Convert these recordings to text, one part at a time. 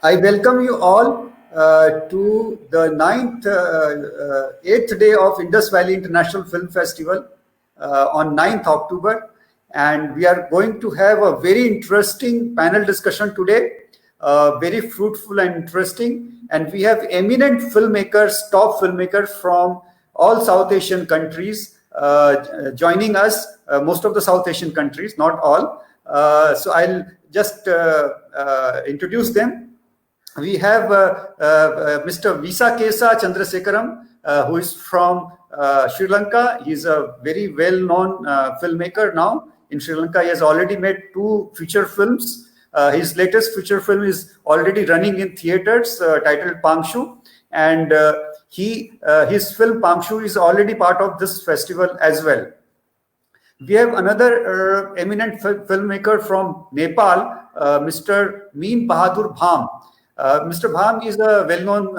I welcome you all to the 8th day of Indus Valley International Film Festival on 9th October. And we are going to have a very interesting panel discussion today, very fruitful and interesting. And we have eminent filmmakers, top filmmakers from all South Asian countries joining us, most of the South Asian countries, not all. So I'll just introduce them. We have Mr. Visakesa Chandrasekaram, who is from Sri Lanka. He's a very well-known filmmaker now. In Sri Lanka, he has already made 2 feature films. His latest feature film is already running in theaters, titled Pangshu. And his film Pangshu is already part of this festival as well. We have another eminent filmmaker from Nepal, Mr. Bahadur Bham. Mr. Bham is a well-known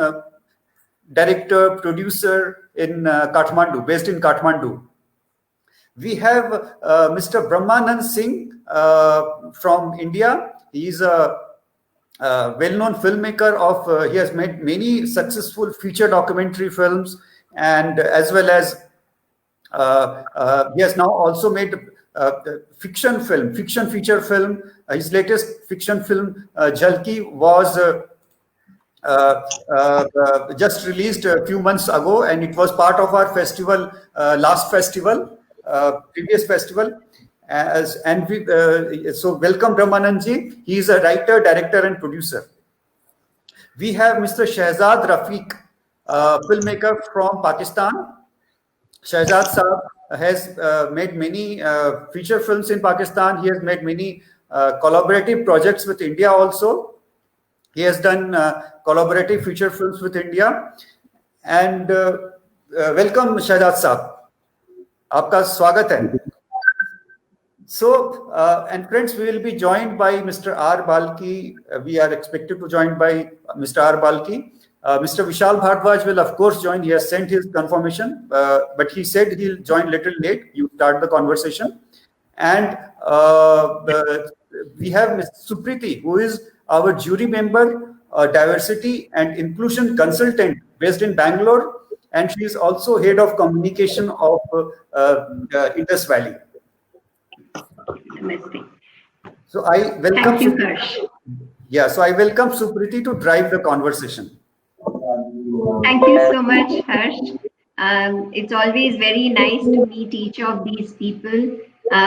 director, producer in Kathmandu, based in Kathmandu. We have Mr. Brahmanan Singh from India. He is a well-known filmmaker he has made many successful feature documentary films, and as well as he has now also made fiction feature film. His latest fiction film, Jhalki, was just released a few months ago, and it was part of our festival, previous festival. So welcome Brahmanan Ji. He is a writer, director, and producer. We have Mr. Shehzad Rafique, filmmaker from Pakistan. Shehzad Saab has made many feature films in Pakistan. He has made many collaborative projects with India also. He has done collaborative feature films with India. And welcome Shehzad Saab. Aapka swagat hai. So, and friends, we will be joined by Mr. R. Balki. We are expected to join by Mr. R. Balki. Mr. Vishal Bhardwaj will of course join. He has sent his confirmation, but he said he'll join little late. You start the conversation. And we have Ms. Supriti, who is our jury member, diversity and inclusion consultant based in Bangalore. And she is also head of communication of Indus Valley. Amazing. So I welcome. Thank you, Harsh. Yeah, so I welcome Supriti to drive the conversation. Thank you so much, Harsh. It's always very nice to meet each of these people.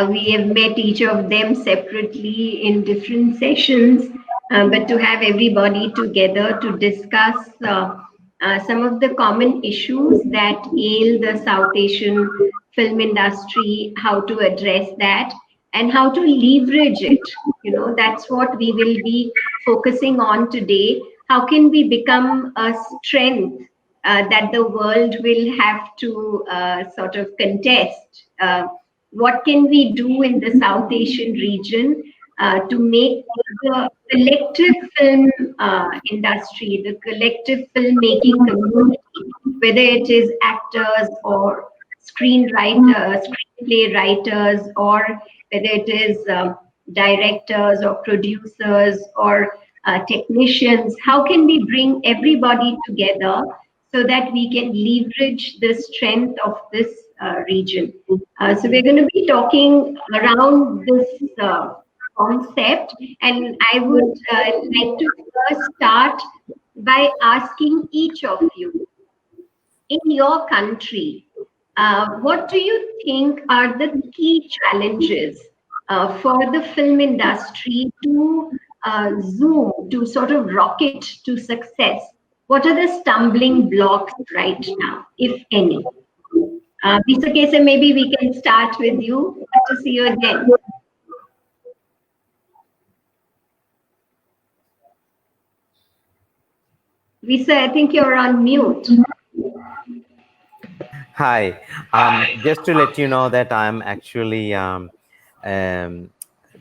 We have met each of them separately in different sessions, but to have everybody together to discuss some of the common issues that ail the South Asian film industry, how to address that, and how to leverage it. You know, that's what we will be focusing on today. How can we become a strength that the world will have to sort of contest? What can we do in the South Asian region to make the collective film industry, the collective filmmaking community, whether it is actors or screenwriters, screenplay writers, or whether it is directors or producers or technicians, how can we bring everybody together so that we can leverage the strength of this region? So we're going to be talking around this concept, and I would like to first start by asking each of you, in your country, what do you think are the key challenges for the film industry to zoom, to sort of rocket to success? What are the stumbling blocks right now, if any? Visakesa, maybe we can start with you. Good to see you again. Visa, I think you're on mute. Hi, just to let you know that I'm actually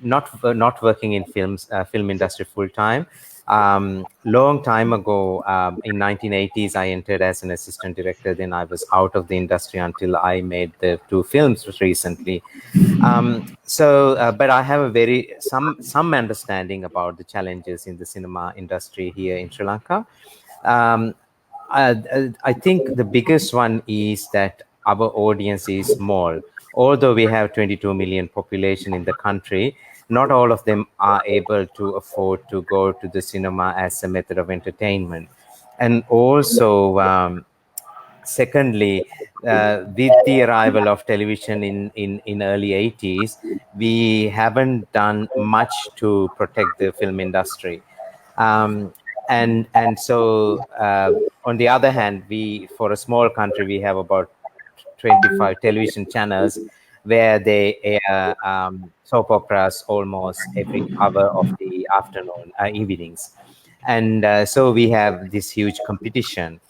not working in film industry full time. Long time ago, in 1980s, I entered as an assistant director. Then I was out of the industry until I made the 2 films recently. But I have a some understanding about the challenges in the cinema industry here in Sri Lanka. I think the biggest one is that our audience is small. Although we have 22 million population in the country, not all of them are able to afford to go to the cinema as a method of entertainment. And also, secondly, with the arrival of television in early 80s, we haven't done much to protect the film industry. And so, on the other hand, for a small country, we have about 25 television channels where they air soap operas almost every hour of the afternoon, evenings. And so we have this huge competition.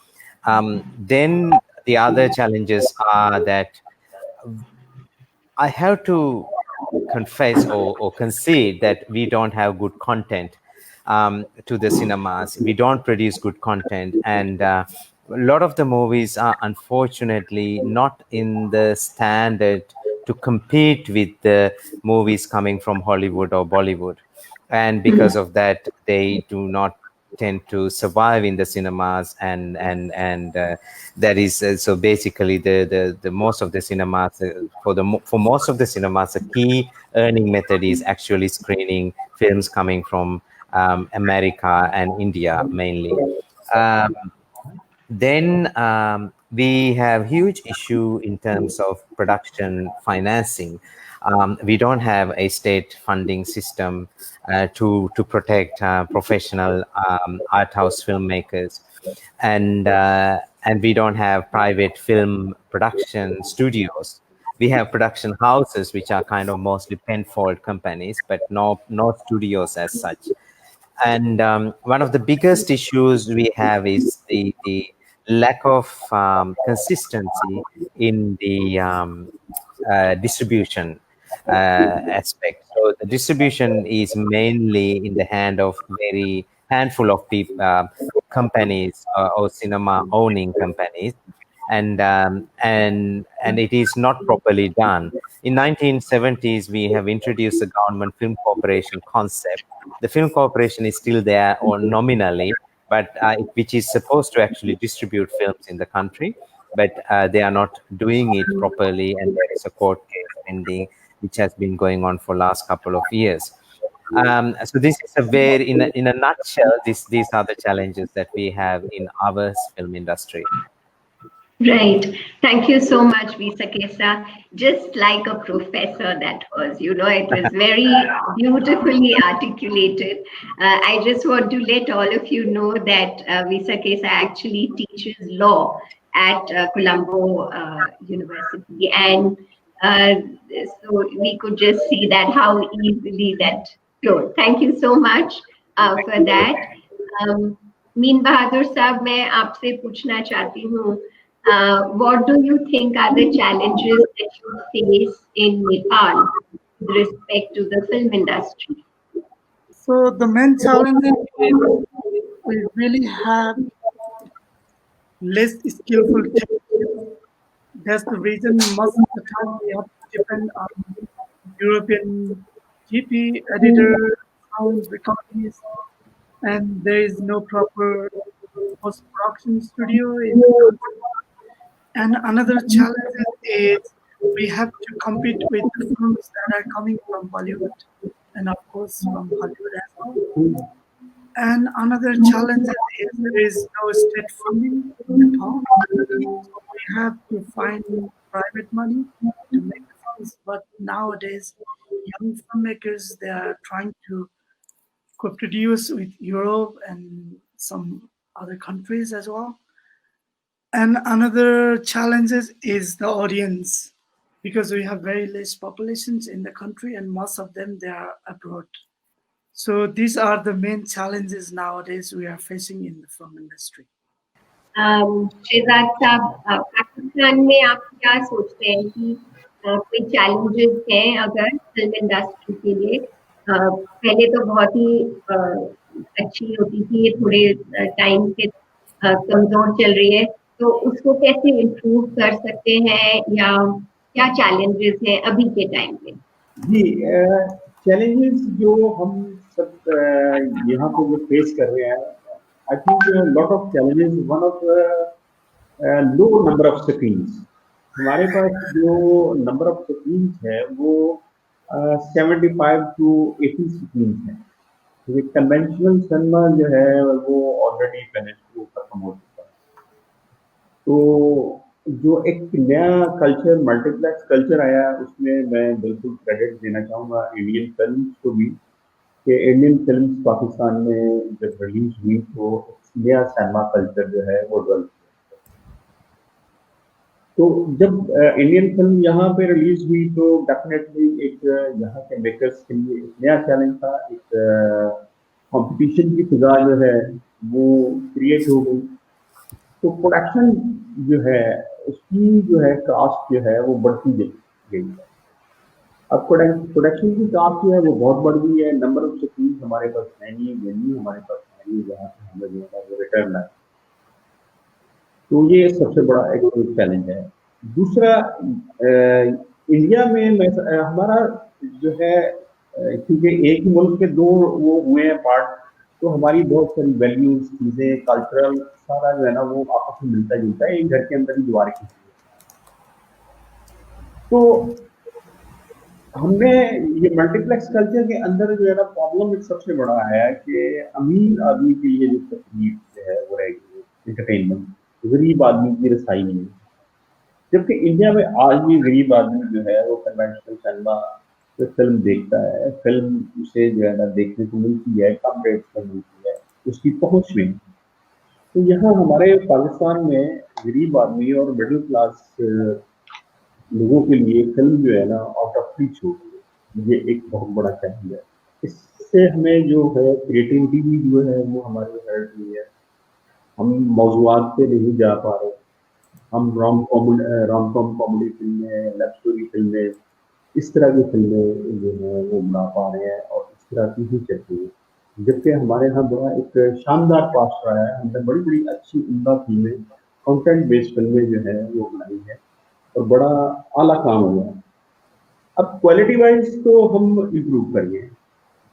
Then the other challenges are that I have to confess or concede that we don't have good content to the cinemas. We don't produce good content. And a lot of the movies are unfortunately not in the standard to compete with the movies coming from Hollywood or Bollywood. And because of that, they do not tend to survive in the cinemas, and that is so basically the most of the cinemas, for most of the cinemas, the key earning method is actually screening films coming from America and India mainly. Then we have huge issue in terms of production financing. We don't have a state funding system to protect professional art house filmmakers, and we don't have private film production studios. We have production houses, which are kind of mostly penfold companies, but no studios as such. And one of the biggest issues we have is the lack of consistency in the distribution aspect. So the distribution is mainly in the hand of very handful of people, companies, or cinema owning companies, and it is not properly done. In 1970s, we have introduced the government film corporation concept. The film corporation is still there, or nominally, but which is supposed to actually distribute films in the country, but they are not doing it properly, and there is a court case pending, which has been going on for last couple of years. So this is in a nutshell, these are the challenges that we have in our film industry. Right. Thank you so much, Visakesa. Just like a professor that was, it was very beautifully articulated. I just want to let all of you know that Visakesa actually teaches law at Colombo University. And so we could just see that how easily that flowed. Thank you so much for that. Mean Bahadur sahab, मैं आपसे पूछना चाहती हूँ, what do you think are the challenges that you face in Nepal with respect to the film industry? So the main challenge is we really have less skillful technicians. That's the reason most of the time we have to depend on European GP, editor, sound recordings, and there is no proper post-production studio in the country. And another challenge is we have to compete with the films that are coming from Bollywood and of course from Hollywood as well. And another challenge is there is no state funding in Nepal. So we have to find private money to make films. But nowadays, young filmmakers, they are trying to co-produce with Europe and some other countries as well. And another challenge is the audience, because we have very less populations in the country and most of them, they are abroad. So these are the main challenges nowadays we are facing in the film industry. Shahzad साहब, पाकिस्तान में आप क्या सोचते हैं कि कोई challenges हैं अगर फिल्म इंडस्ट्री के लिए? पहले तो बहुत ही अच्छी होती थी, ये थोड़े टाइम से कमजोर चल रही है, तो उसको कैसे इम्प्रूव कर सकते हैं या क्या चैलेंजेस हैं अभी के टाइम पे? जी, चैलेंजेस जो हम सब यहाँ पे जो फेस कर रहे हैं, I think lot of challenges, one of low number of screens. हमारे पास जो नंबर ऑफ स्क्रीन्स है वो 75 to 80 स्क्रीन्स है। कन्वेंशनल सिनेमा जो है वो ऑलरेडी पहले शुरू खत्म हो चुका है। तो जो एक नया कल्चर, मल्टीप्लेक्स कल्चर आया, उसमें मैं बिल्कुल क्रेडिट देना चाहूँगा इंडियन फिल्म्स को भी, कि इंडियन फिल्म्स पाकिस्तान में जब रिलीज हुई तो नया सिनेमा कल्चर जो है वो डेवलप। तो जब इंडियन फिल्म यहाँ पे रिलीज हुई तो डेफिनेटली एक यहाँ के मेकर्स के लिए एक नया चैलेंज था, एक कंपटीशन की फिजा जो है वो क्रिएट हो गई। तो प्रोडक्शन जो है उसकी जो है कास्ट जो है वो बढ़ती गई है। अब प्रोडक्शन की कास्ट जो है वो बहुत बढ़ गई है। नंबर ऑफ स्क्रीन हमारे पास है नहीं, वेन्यू हमारे पास है नहीं जहाँ से हमें जो है वो रिटर्न आए। तो ये सबसे बड़ा एक चैलेंज है। दूसरा, इंडिया में हमारा जो है, क्योंकि एक ही मुल्क के दो वो हुए हैं पार्ट, तो हमारी बहुत सारी वैल्यूज, चीजें, कल्चरल सारा जो है ना वो आपस में मिलता जुलता है, एक घर के अंदर ही दीवार की। तो हमने ये मल्टीप्लेक्स कल्चर के अंदर जो है ना प्रॉब्लम एक सबसे बड़ा है कि अमीर आदमी के लिए जो तकलीफ जो है वो रहेगी एंटरटेनमेंट, गरीब आदमी की रसाई नहीं है। जबकि इंडिया में आज भी गरीब आदमी जो है वो कन्वेंशनल सिनेमा जो फिल्म देखता है, फिल्म उसे जो है ना देखने को मिलती है, कम रेट पर मिलती है, उसकी पहुंच में। तो यहाँ हमारे पाकिस्तान में गरीब आदमी और मिडिल क्लास लोगों के लिए फिल्म जो है ना आउट ऑफ रीच हो गई है। ये एक बहुत बड़ा चैलेंज है। इससे हमें जो है क्रिएटिविटी भी जो है वो हमारी हर्ट हुई है। हम मौजूआत पे नहीं जा पा रहे। हम रोम कॉम कॉमेडी फिल्में, लव स्टोरी फिल्में, इस तरह की फिल्में जो है वो बना पा रहे हैं और इस तरह की ही चलती है। जबकि हमारे यहाँ बड़ा एक शानदार पास रहा है। हमने बड़ी बड़ी अच्छी उम्दा फिल्में, कंटेंट बेस्ड फिल्में जो है वो बनाई है और बड़ा आला काम हुआ है। अब क्वालिटी वाइज तो हम इम्प्रूव करिए।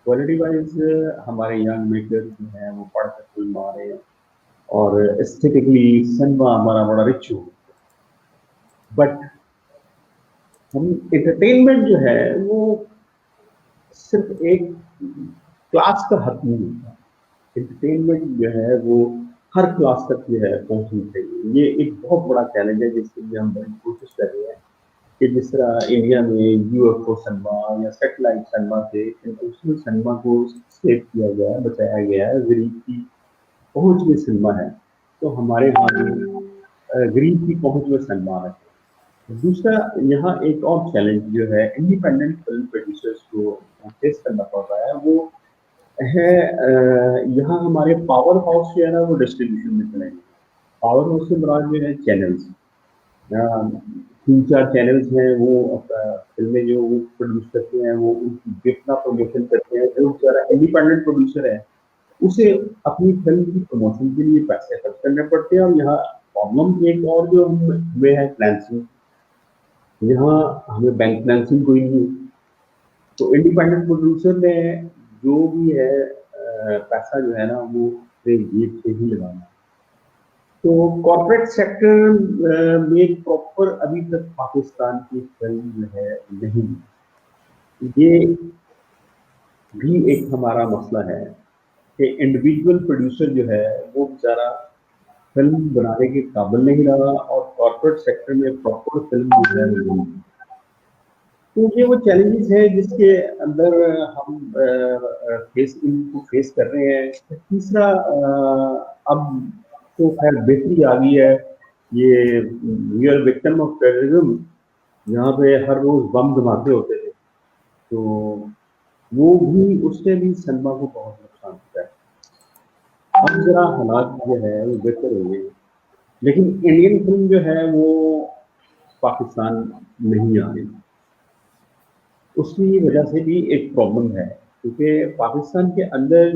क्वालिटी वाइज हमारे यंग मेकर्स जो हैं वो पढ़ कर फिल्म बना रहे हैं और एस्थेटिकली सिनेमा हमारा बड़ा रिच हो। बट हम एंटरटेनमेंट जो है वो सिर्फ एक क्लास का हक नहीं होता। एंटरटेनमेंट जो है वो हर क्लास तक जो है पहुंचनी चाहिए। ये एक बहुत बड़ा चैलेंज है जिसके लिए हम बड़ी कोशिश कर रहे हैं कि जिस तरह इंडिया में यूएफओ सिनेमा या सैटेलाइट सिनेमा से इंटरनेशनल सिनेमा को सेव किया गया है, बचाया गया है, गरीब की पहुंच में सिनेमा है, तो हमारे यहाँ भी गरीब की पहुंच में सिनेमा है। दूसरा, यहाँ एक और चैलेंज जो है इंडिपेंडेंट फिल्म प्रोड्यूसर्स को फेस करना पड़ रहा है, वो है यहाँ हमारे पावर हाउस जो है ना वो डिस्ट्रीब्यूशन में चले गए। पावर हाउस से मुराद जो है चैनल्स, 3-4 चैनल्स हैं, वो फिल्में जो वो प्रोड्यूस करते हैं वो उनकी जितना प्रमोशन करते हैं, जो बेचारा इंडिपेंडेंट प्रोड्यूसर है उसे अपनी फिल्म की प्रमोशन के लिए पैसे खर्च करने पड़ते हैं। और यहाँ प्रॉब्लम एक और जो हमें है फाइनेंसिंग, यहाँ हमें बैंक फाइनेंसिंग कोई नहीं। तो इंडिपेंडेंट प्रोड्यूसर ने जो भी है पैसा जो है ना वो जेब से ही लगाना। तो कॉर्पोरेट सेक्टर में प्रॉपर अभी तक पाकिस्तान की फिल्म जो है नहीं, ये भी एक हमारा मसला है कि इंडिविजुअल प्रोड्यूसर जो है वो बेचारा फिल्म बनाने के काबिल नहीं रहा और कॉर्पोरेट सेक्टर में प्रॉपर फिल्म जो है नहीं। तो ये वो चैलेंजेस है जिसके अंदर हम इनको फेस कर रहे हैं। तीसरा, अब तो खैर बेहतरी आ गई है। ये we are victim of terrorism, यहाँ पे हर रोज बम धमाके होते थे, तो वो भी, उससे भी सिनेमा को बहुत नुकसान होता है। अब जरा हालात जो है वो बेहतर हो गए, लेकिन इंडियन फिल्म जो है वो पाकिस्तान नहीं आ रही। उसकी वजह से भी एक प्रॉब्लम है क्योंकि पाकिस्तान के अंदर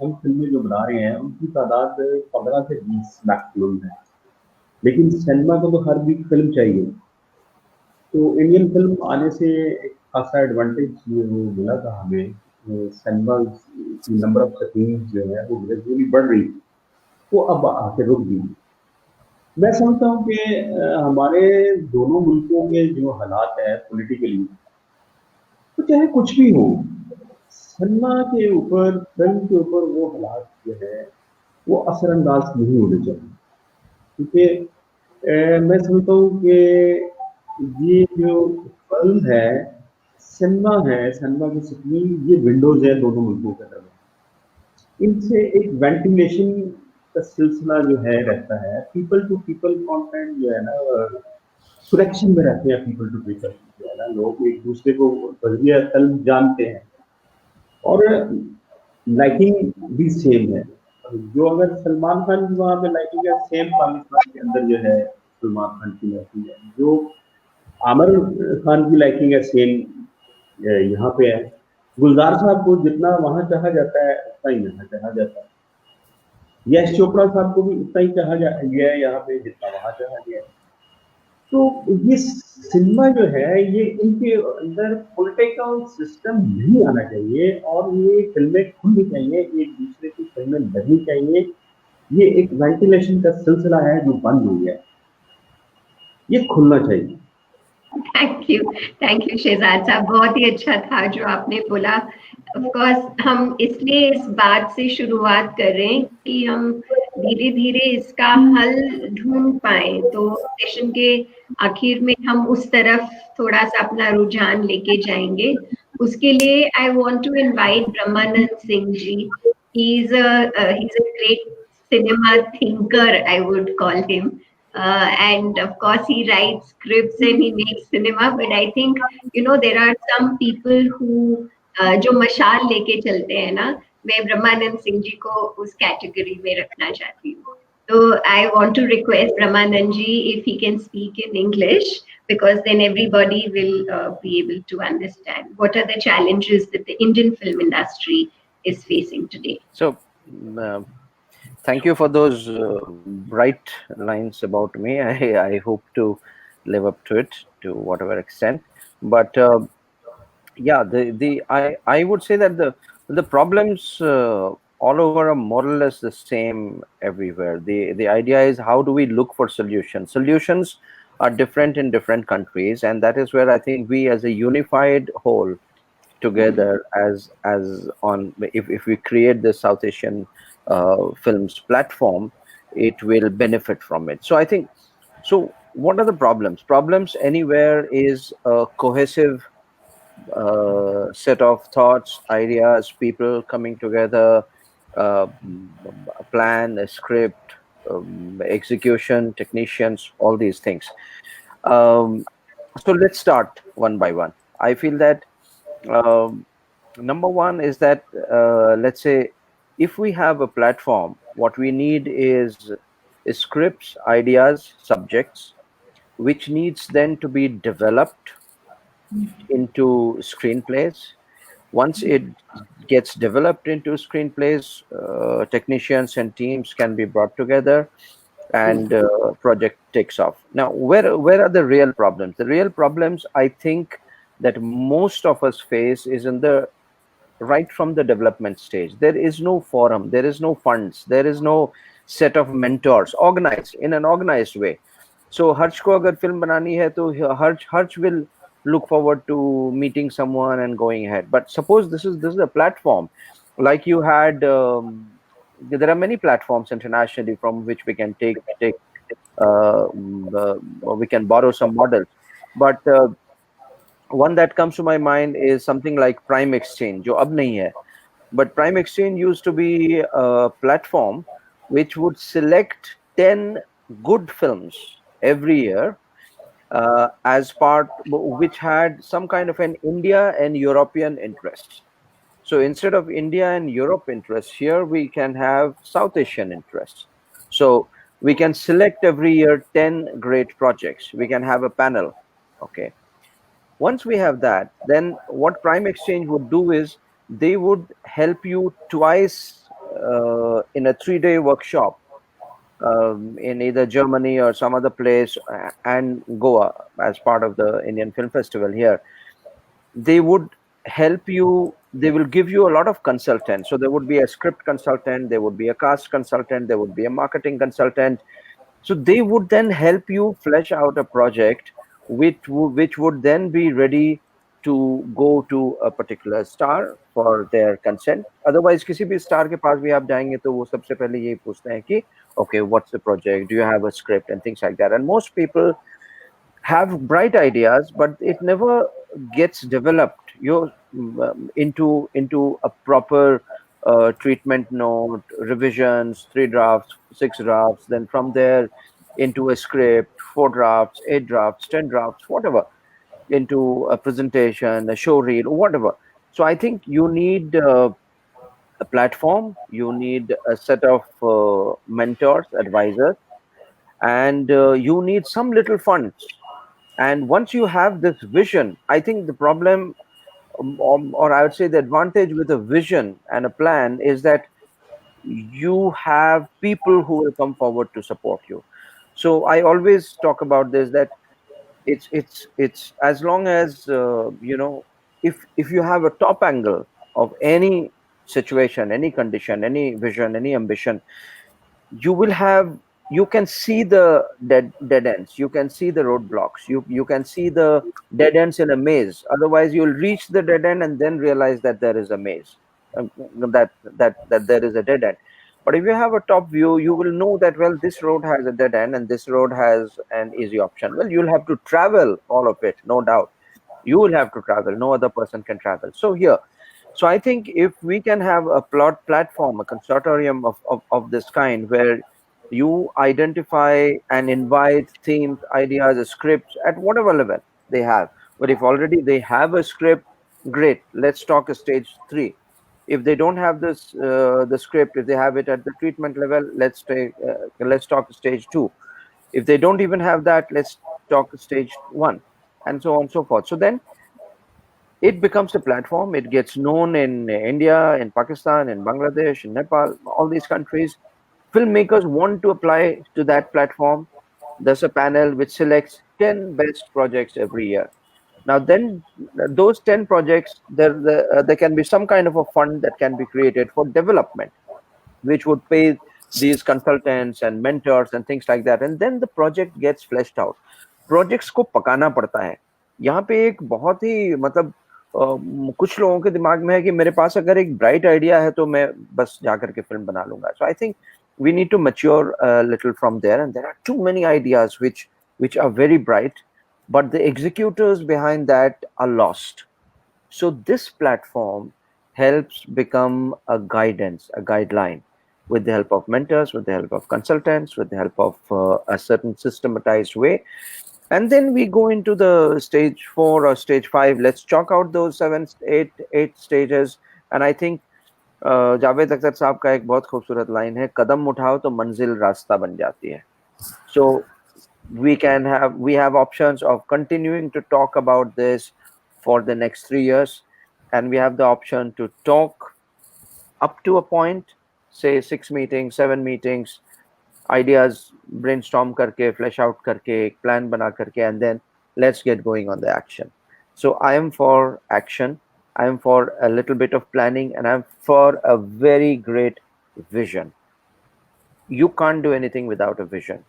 हम फिल्में जो बना रहे हैं उनकी तादाद 15 से 20 मैक्सिमम है, लेकिन सिनेमा को तो हर वीक फिल्म चाहिए। तो इंडियन फिल्म आने से एक खासा एडवांटेज ये वो मिला था हमें, सिनेमा की नंबर ऑफ स्क्रीन जो है वो ग्रेजुअली बढ़ रही थी, वो अब आके रुक गई। मैं समझता हूँ कि हमारे दोनों मुल्कों के जो हालात है पॉलिटिकली, तो चाहे कुछ भी हो, सिनेमा के ऊपर, फिल्म के ऊपर वो हालात जो है वो असरअंदाज नहीं होने चाहिए। क्योंकि मैं समझता हूँ कि ये जो फिल्म है, सिनेमा की स्क्रीन, ये विंडोज है दोनों मुल्कों के दरमियान। इनसे एक वेंटिलेशन का सिलसिला जो है रहता है, पीपल टू पीपल कंटेंट जो है ना, कनेक्शन में रहते हैं पीपल टू पीपल जो है ना, लोग एक दूसरे को वजह फिल्म जानते हैं और लाइकिंग भी सेम है। जो अगर सलमान खान की वहाँ पे लाइकिंग है, सेम पाकिस्तान के अंदर जो है सलमान खान की लाइकिंग है। जो आमिर खान की लाइकिंग है, सेम यहाँ पे है। गुलजार साहब को जितना वहाँ चाहा जाता है उतना ही यहाँ चाहा जाता है। यश चोपड़ा साहब को भी उतना ही चाहा गया है यहाँ पे जितना वहाँ चाहा गया है। तो ये सिनेमा जो है, ये इनके अंदर पॉलिटिकल सिस्टम नहीं आना चाहिए और ये फिल्में खुलनी चाहिए, एक दूसरे की फिल्में लगनी चाहिए। ये एक वेंटिलेशन का सिलसिला है जो बंद हो गया है, ये खुलना चाहिए। थैंक यू शहजाद साहब, बहुत ही अच्छा था जो आपने बोला। ऑफ कोर्स हम इसलिए इस बात से शुरुआत कर रहे हैं कि हम धीरे धीरे इसका हल ढूंढ पाए, तो सेशन के आखिर में हम उस तरफ थोड़ा सा अपना रुझान लेके जाएंगे। उसके लिए I want to invite Brahmanand Singh ji. he's a great cinema thinker, I would call him. And of course he writes scripts and he makes cinema, but I think there are some people who जो मशाल लेके चलते हैं ना, मैं ब्रह्मानंद सिंह जी को उस category में रखना चाहती हूँ। So I want to request Brahmanand ji if he can speak in English, because then everybody will be able to understand what are the challenges that the Indian film industry is facing today. So thank you for those bright lines about me. I hope to live up to it to whatever extent. But yeah, I would say that the problems all over are more or less the same everywhere. The idea is, how do we look for solutions? Solutions are different in different countries, and that is where I think we as a unified whole together, as on, if we create the South Asian films platform, it will benefit from it. So I think, so what are the problems anywhere is a cohesive set of thoughts, ideas, people coming together, a plan, a script, execution, technicians, all these things. So let's start one by one. I feel that number one is that let's say if we have a platform, what we need is scripts, ideas, subjects, which needs then to be developed into screenplays. Once it gets developed into screenplays, technicians and teams can be brought together and project takes off. Now, where are the real problems? The real problems, I think, that most of us face is in the right from the development stage. There is no forum, there is no funds, there is no set of mentors organized in an organized way. So Harsh ko agar film banani hai, to Harsh will look forward to meeting someone and going ahead. But suppose this is a platform like you had. There are many platforms internationally from which we can take we can borrow some models. But one that comes to my mind is something like Prime Exchange, jo ab nahi hai. But Prime Exchange used to be a platform which would select 10 good films every year as part, which had some kind of an India and European interest. So instead of India and Europe interests, here we can have South Asian interests. So we can select every year 10 great projects. We can have a panel. Okay. Once we have that, then what Prime Exchange would do is they would help you twice in a 3-day workshop in either Germany or some other place, and Goa as part of the Indian Film Festival here. They would help you, they will give you a lot of consultants. So there would be a script consultant, there would be a cast consultant, there would be a marketing consultant. So they would then help you flesh out a project which would then be ready to go to a particular star for their consent. Otherwise, किसी भी star के पास भी आप जाएंगे तो वो सबसे पहले यही पूछते हैं कि okay, what's the project? Do you have a script and things like that? And most people have bright ideas, but it never gets developed into a proper treatment note, revisions, 3 drafts, 6 drafts, then from there into a script, 4 drafts, 8 drafts, 10 drafts, whatever, into a presentation, a show reel, whatever. So I think you need a platform, you need a set of mentors, advisors, and you need some little funds. And once you have this vision, I think the problem, or I would say the advantage with a vision and a plan is that you have people who will come forward to support you. So I always talk about this, that it's as long as if you have a top angle of any situation, any condition, any vision, any ambition, you can see the dead ends, you can see the roadblocks, you can see the dead ends in a maze. Otherwise you'll reach the dead end and then realize that there is a maze, that there is a dead end. But if you have a top view, you will know that, well, this road has a dead end and this road has an easy option. Well, you'll have to travel all of it, no doubt. You will have to travel, no other person can travel. So I think if we can have a platform, a consortium of this kind, where you identify and invite themes, ideas, scripts at whatever level they have. But if already they have a script, great, let's talk a stage 3. If they don't have this the script, if they have it at the treatment level, let's talk stage 2. If they don't even have that, let's talk stage 1, and so on and so forth. So then it becomes a platform. It gets known in India, in Pakistan, in Bangladesh, in Nepal, all these countries. Filmmakers want to apply to that platform. There's a panel which selects 10 best projects every year. Now then, those 10 projects, there can be some kind of a fund that can be created for development, which would pay these consultants and mentors and things like that. And then the project gets fleshed out. Projects को पकाना पड़ता है. यहाँ पे एक बहुत ही मतलब कुछ लोगों के दिमाग में है कि मेरे पास अगर एक ब्राइट आइडिया है तो मैं बस जाकर के फिल्म बना लूंगा. So I think we need to mature a little from there, and there are too many ideas which are very bright, but the executors behind that are lost. So this platform helps become a guidance, a guideline, with the help of mentors, with the help of consultants, with the help of a certain systematized way. And then we go into the stage 4 or stage 5. Let's chalk out those 7, 8 stages. And I think Javed Akhtar साहब का एक बहुत खूबसूरत line है, कदम उठाओ तो मंजिल रास्ता बन जाती है. So we have options of continuing to talk about this for the next 3 years, and we have the option to talk up to a point, say 6 meetings, 7 meetings, ideas brainstorm karke, flesh out karke, plan bana karke, and then let's get going on the action. So I am for action, I am for a little bit of planning, and I'm for a very great vision. You can't do anything without a vision.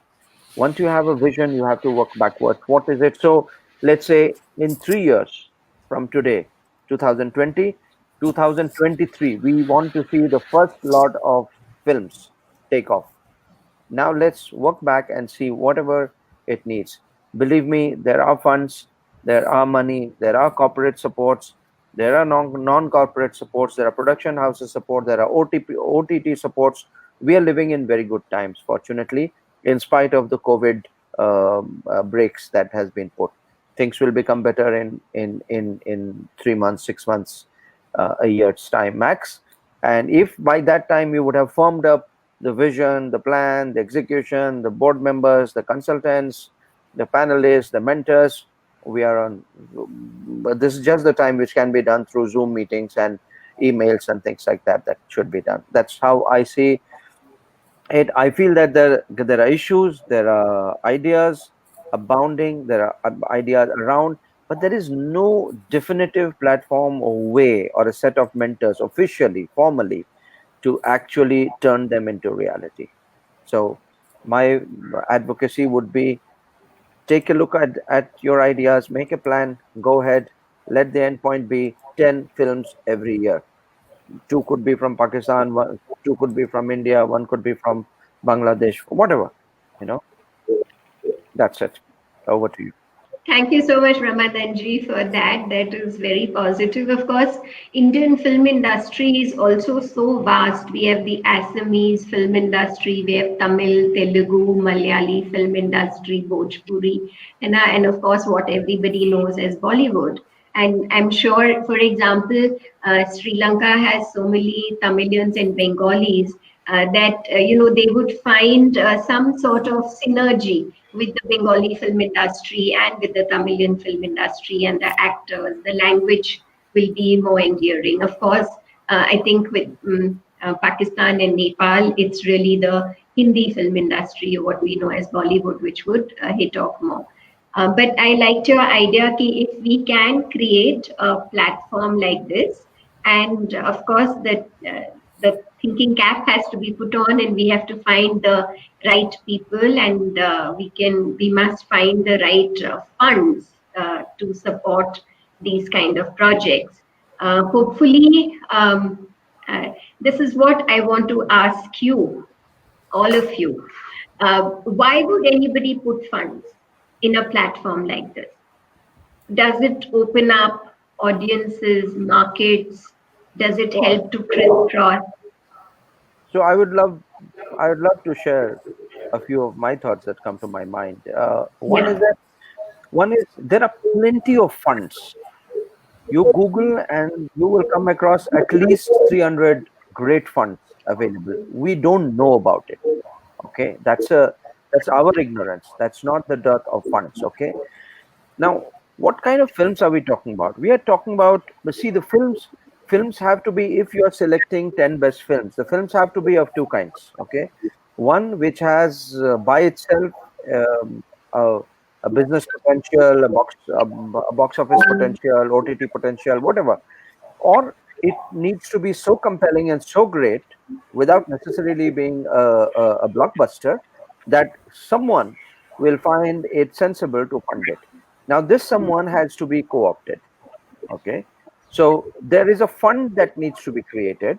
Once you have a vision, you have to work backwards. What is it? So let's say in 3 years from today, 2020, 2023, we want to see the first lot of films take off. Now let's work back and see whatever it needs. Believe me, there are funds, there are money, there are corporate supports, there are non-corporate supports, there are production houses support, there are OTT supports. We are living in very good times, fortunately, in spite of the COVID breaks that has been put. Things will become better in 3 months, 6 months, a year's time max. And if by that time you would have firmed up the vision, the plan, the execution, the board members, the consultants, the panelists, the mentors, we are on. But this is just the time which can be done through Zoom meetings and emails and things like that that should be done. That's how I see it. I feel that there are issues, there are ideas abounding, there are ideas around, but there is no definitive platform or way or a set of mentors officially, formally, to actually turn them into reality. So my advocacy would be, take a look at your ideas, make a plan, go ahead, let the endpoint be 10 films every year. 2 could be from Pakistan, 2 could be from India, 1 could be from Bangladesh, whatever, you know. That's it. Over to you. Thank you so much, Ramadanji, for that. That is very positive. Of course, Indian film industry is also so vast. We have the Assamese film industry, we have Tamil, Telugu, Malayali film industry, Bhojpuri, and of course, what everybody knows as Bollywood. And I'm sure, for example, Sri Lanka has so many Tamilians and Bengalis that they would find some sort of synergy with the Bengali film industry and with the Tamilian film industry and the actors. The language will be more endearing. Of course, I think with Pakistan and Nepal, it's really the Hindi film industry, or what we know as Bollywood, which would hit off more. But I liked your idea ki if we can create a platform like this, and of course the thinking cap has to be put on, and we have to find the right people, and we must find the right funds to support these kind of projects. Hopefully, this is what I want to ask you, all of you. Why would anybody put funds in a platform like this? Does it open up audiences, markets? Does it help to crisscross? So I would love to share a few of my thoughts that come to my mind. One is there are plenty of funds. You Google and you will come across at least 300 great funds available. We don't know about it. Okay, that's our ignorance. That's not the dearth of funds. Okay, now what kind of films are we talking about? We are talking about, see, the films have to be, if you are selecting 10 best films, the films have to be of two kinds. Okay, one which has by itself a business potential, a box office potential, OTT potential, whatever, or it needs to be so compelling and so great without necessarily being a blockbuster that someone will find it sensible to fund it. Now this someone has to be co-opted. Okay, so there is a fund that needs to be created,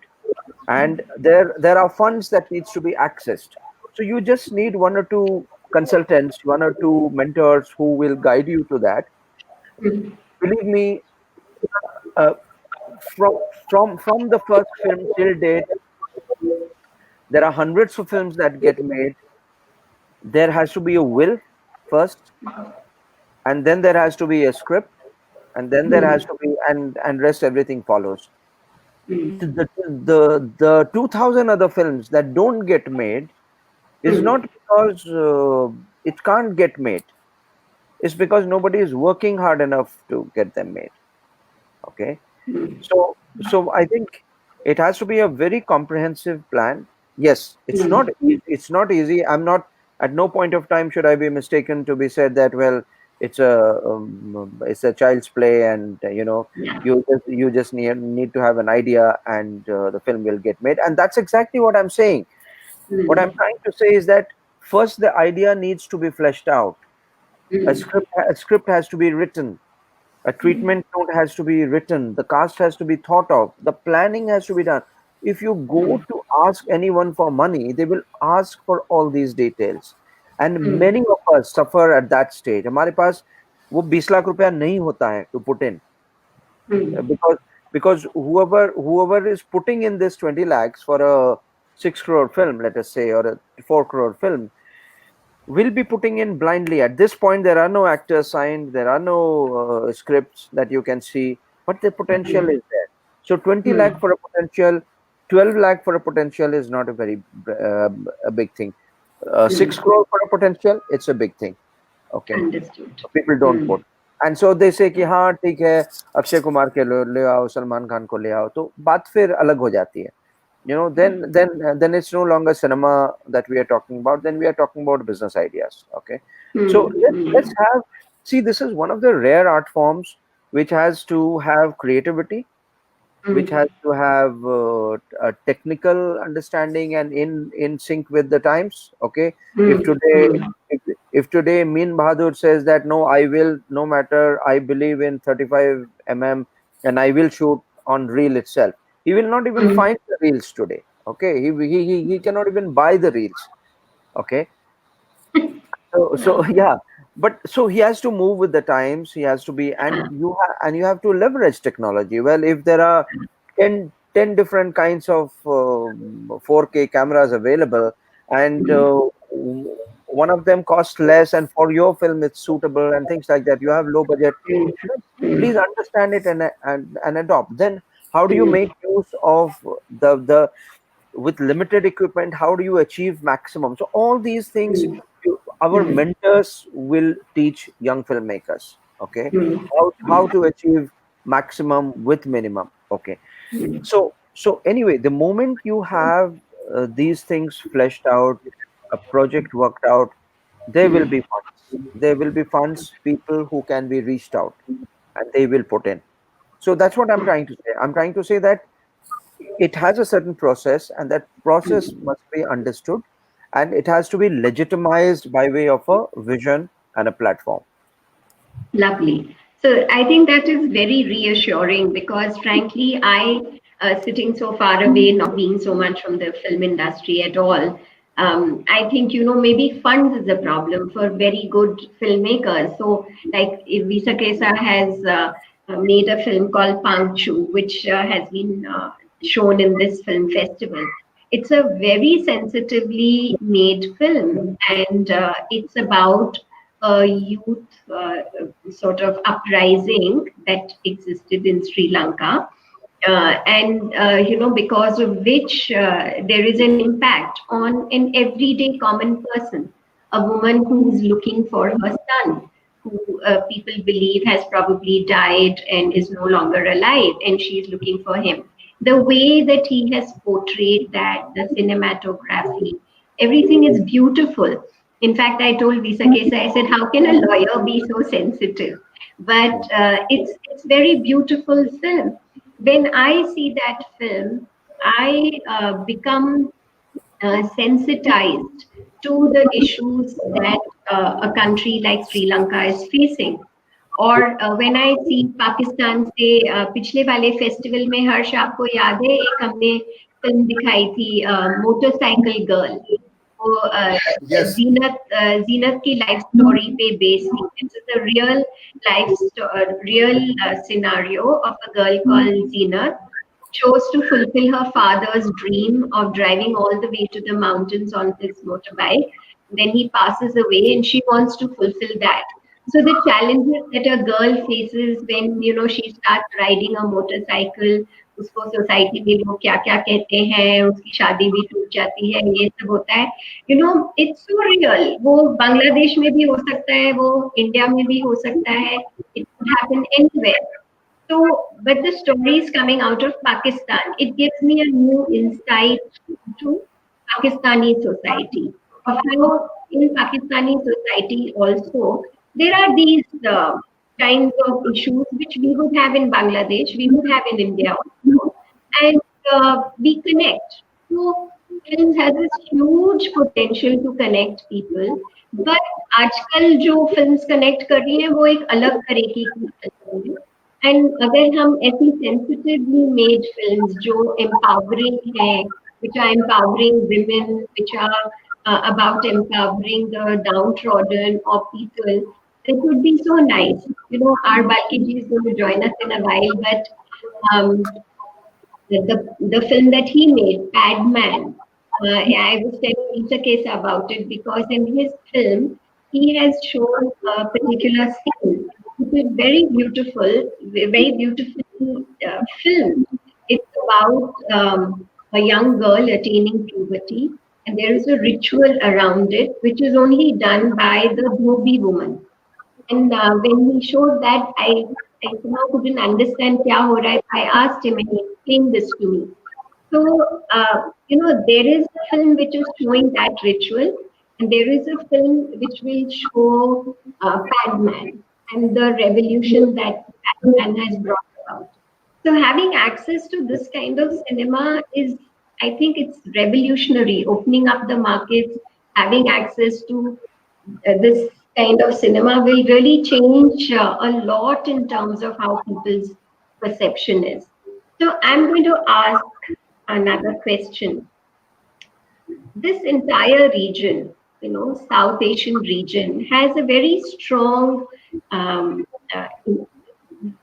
and there are funds that needs to be accessed. So you just need one or two consultants, one or two mentors who will guide you to that. Believe me, from the first film till date, there are hundreds of films that get made. There has to be a will first, and then there has to be a script, and then there has to be, and rest everything follows. The 2000 other films that don't get made is not because it can't get made. It's because nobody is working hard enough to get them made. Okay, so I think it has to be a very comprehensive plan. Yes, it's not easy. I'm not, at no point of time should I be mistaken to be said that, well, it's a child's play, and you just need to have an idea, and the film will get made. And that's exactly what I'm saying. What I'm trying to say is that first the idea needs to be fleshed out. A script has to be written. A treatment note has to be written. The cast has to be thought of. The planning has to be done. If you go to ask anyone for money, they will ask for all these details. And many of us suffer at that stage. हमारे पास वो 20 लाख रुपया नहीं होता है to put in, because whoever is putting in this 20 lakhs for a 6 crore film, let us say, or a 4 crore film, will be putting in blindly. At this point, there are no actors signed, there are no scripts that you can see, but the potential is there. So 20 lakh for a potential, 12 lakh for a potential is not a very a big thing. 6 crore for a potential, it's a big thing. Okay, Understood. so people don't put. and so they say कि हाँ ठीक है अक्षय कुमार के ले आओ सलमान खान को ले आओ तो बात फिर अलग हो जाती है. You know, then it's no longer cinema that we are talking about. Then we are talking about business ideas. Okay, so let's have, see, this is one of the rare art forms which has to have creativity, which has to have a technical understanding and in sync with the times. Okay, if today Min Bahadur says that no, I will, no matter, I believe in 35 and I will shoot on reel itself. He will not even find the reels today. Okay, he cannot even buy the reels. Okay, so yeah, but so he has to move with the times. He has to be, and you have to leverage technology. Well, if there are 10 different kinds of 4K cameras available, and one of them costs less, and for your film it's suitable, and things like that. You have low budget. Please understand it and adopt. Then how do you make use of the with limited equipment? How do you achieve maximum? So all these things our mentors will teach young filmmakers. Okay, how to achieve maximum with minimum. Okay, so anyway, the moment you have these things fleshed out, a project worked out, there will be funds. There will be funds, people who can be reached out, and they will put in. So that's what I'm trying to say. I'm trying to say that it has a certain process, and that process must be understood, and it has to be legitimized by way of a vision and a platform. Lovely. So I think that is very reassuring because frankly, I, sitting so far away, not being so much from the film industry at all, I think, maybe funds is a problem for very good filmmakers. So like if Visakesa has made a film called Pangchu, which has been shown in this film festival. It's a very sensitively made film, and it's about a youth sort of uprising that existed in Sri Lanka. Because of which there is an impact on an everyday common person, a woman who's looking for her son, who people believe has probably died and is no longer alive, and she's looking for him. The way that he has portrayed that, the cinematography, everything is beautiful. In fact, I told Visakesa, I said, how can a lawyer be so sensitive? But it's very beautiful film. When I see that film, I become sensitized to the issues that a country like Sri Lanka is facing. और when I see Pakistan से पिछले वाले festival में हर्ष आपको याद है एक हमने फिल्म दिखाई थी मोटरसाइकिल गर्ल वो जीनत की लाइफ स्टोरी पे बेस्ड थी. This is a real scenario of a girl called Zinat chose to fulfill her father's dream of driving all the way to the mountains on his motorbike. Then he passes away and she wants to fulfill that. So the challenges that a girl faces when she starts riding a motorcycle, उसको society में लोग क्या क्या कहते हैं, उसकी शादी भी टूट जाती है, ये सब होता है. It's so real. वो बांग्लादेश में भी हो सकता है, वो इंडिया में भी हो सकता है. It could happen anywhere. So, but the stories coming out of Pakistan, it gives me a new insight to Pakistani society, of how in Pakistani society also there are these kinds of issues which we would have in Bangladesh, we would have in India also, and we connect. So film has this huge potential to connect people, but आजकल जो films connect कर रही हैं वो एक अलग तरह की film है. And अगर हम ऐसी sensitively made films जो empowering हैं, which are empowering women, which are about empowering the downtrodden or people, it would be so nice. Our Balkiji is going to join us in a while, but the film that he made, Padman, I was telling Visakesa about it because in his film, he has shown a particular scene. It is very beautiful film. It's about a young girl attaining puberty, and there is a ritual around it, which is only done by the Dhobi woman. And when he showed that, I somehow couldn't understand kya ho raha hai. I asked him and he explained this to me. So, there is a film which is showing that ritual, and there is a film which will show Padman and the revolution that Padman has brought about. So, having access to this kind of cinema is, I think, it's revolutionary, opening up the markets, having access to this kind of cinema will really change a lot in terms of how people's perception is. So I'm going to ask another question. This entire region, South Asian region, has a um, uh,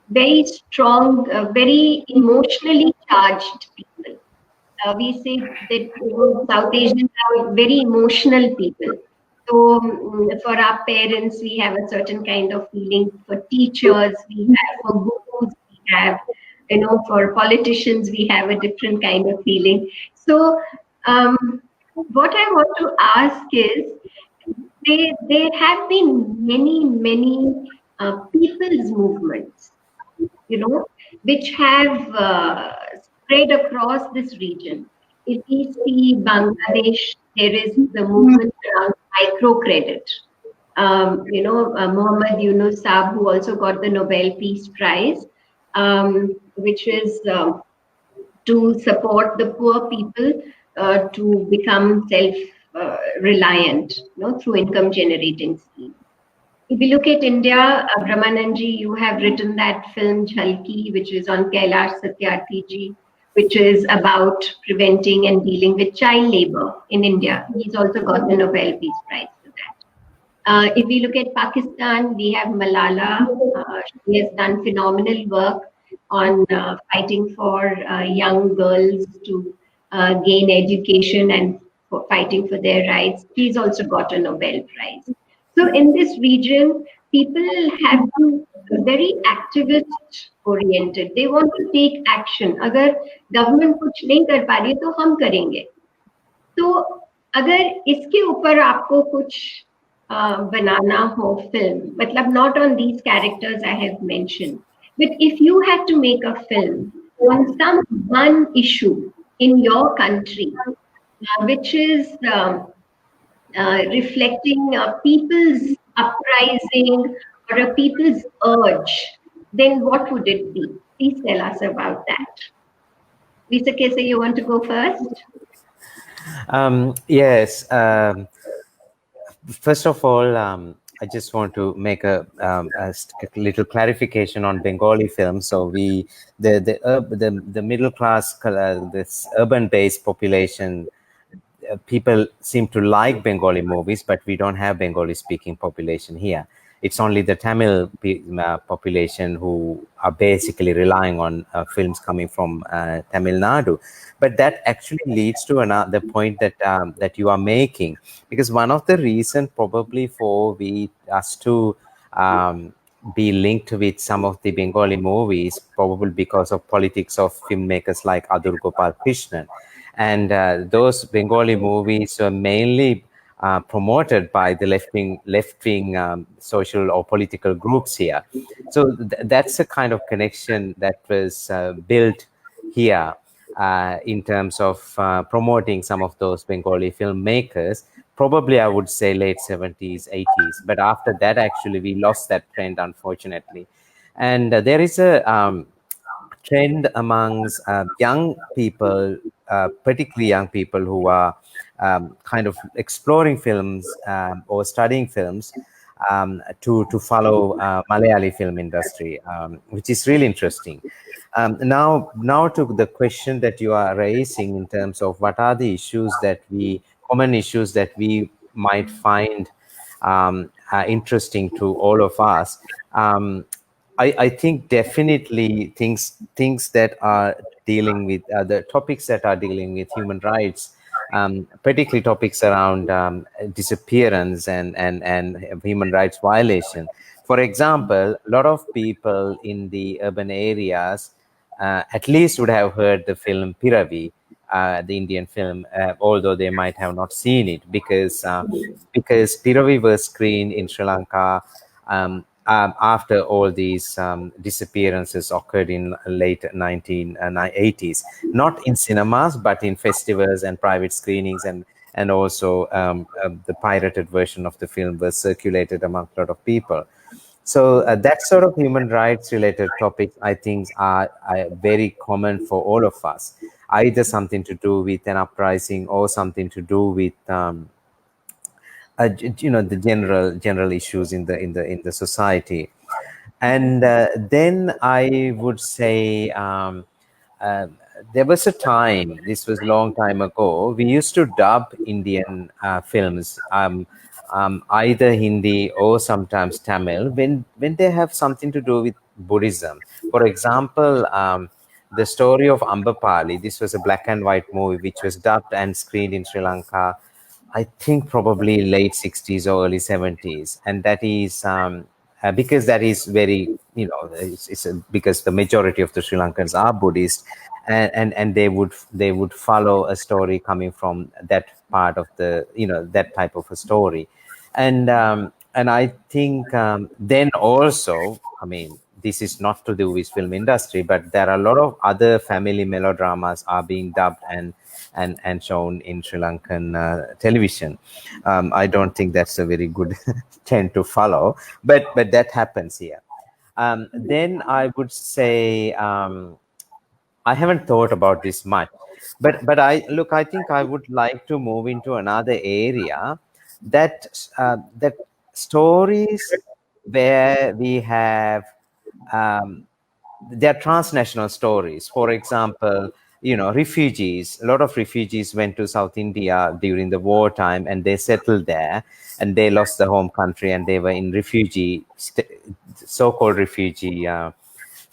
very emotionally charged people. We say that South Asians are very emotional people. So for our parents, we have a certain kind of feeling. For teachers, we have. For gurus, we have. For politicians, we have a different kind of feeling. So what I want to ask is, there have been many people's movements, which have spread across this region. If we see Bangladesh, there is the movement around microcredit. Muhammad Yunus Saab, who also got the Nobel Peace Prize, which is to support the poor people to become self-reliant, through income generating schemes. If you look at India, Brahmanan ji, you have written that film Jhalki, which is on Kailash Satyarthi ji, which is about preventing and dealing with child labor in India. He's also got the Nobel Peace Prize for that. If we look at Pakistan, we have Malala. She has done phenomenal work on fighting for young girls to gain education and for fighting for their rights. She's also got a Nobel Prize. So in this region, people have been very activist oriented. They want to take action. अगर government कुछ नहीं कर पा रही तो हम करेंगे. तो अगर इसके ऊपर आपको कुछ बनाना हो film, मतलब not on these characters I have mentioned, but if you had to make a film on some one issue in your country, which is reflecting people's uprising or a people's urge, then what would it be? Please tell us about that. Visakesa, you want to go first? Yes. First of all, I just want to make a little clarification on Bengali films. So the middle class, this urban-based population, people seem to like Bengali movies, but we don't have Bengali-speaking population here. It's only the Tamil population who are basically relying on films coming from Tamil Nadu. But that actually leads to another point that that you are making, because one of the reasons probably for us to be linked with some of the Bengali movies, probably because of politics of filmmakers like Adur Gopal Krishnan. And those Bengali movies were mainly promoted by the left-wing social or political groups here. So that's a kind of connection that was built here in terms of promoting some of those Bengali filmmakers. Probably I would say late 70s, 80s. But after that, actually, we lost that trend, unfortunately. And there is a trend amongst young people, particularly young people who are kind of exploring films or studying films to follow Malayali film industry, which is really interesting. Now to the question that you are raising in terms of what are the common issues that we might find interesting to all of us. I think definitely things that are dealing with the topics that are dealing with human rights, particularly topics around disappearance and human rights violation. For example, a lot of people in the urban areas at least would have heard the film Piravi, the Indian film, although they might have not seen it, because Piravi was screened in Sri Lanka after all these disappearances occurred in late 1980s, not in cinemas, but in festivals and private screenings, and also the pirated version of the film was circulated among a lot of people. So that sort of human rights related topics, I think, are very common for all of us, either something to do with an uprising or something to do with the general issues in the society. And then I would say uh, there was a time, this was a long time ago, we used to dub Indian films, either Hindi or sometimes Tamil, when they have something to do with Buddhism. For example, the story of Ambapali, this was a black and white movie which was dubbed and screened in Sri Lanka, I think probably late 60s or early 70s. And that is because that is very, because the majority of the Sri Lankans are Buddhist, and they would follow a story coming from that part of the, that type of a story. And I think then also, I mean, this is not to do with film industry, but there are a lot of other family melodramas are being dubbed and shown in Sri Lankan television. I don't think that's a very good trend to follow, but that happens here. Then I would say I haven't thought about this much, but I think I would like to move into another area, that stories where we have they're transnational stories. For example, refugees. A lot of refugees went to South India during the wartime, and they settled there, and they lost the home country, and they were in so-called refugee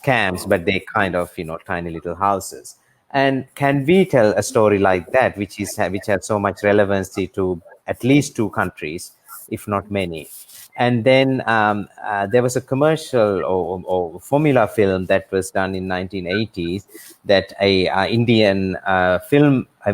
camps, but they kind of, tiny little houses. And can we tell a story like that, which has so much relevancy to at least two countries, if not many? And then there was a commercial or formula film that was done in 1980s, that a Indian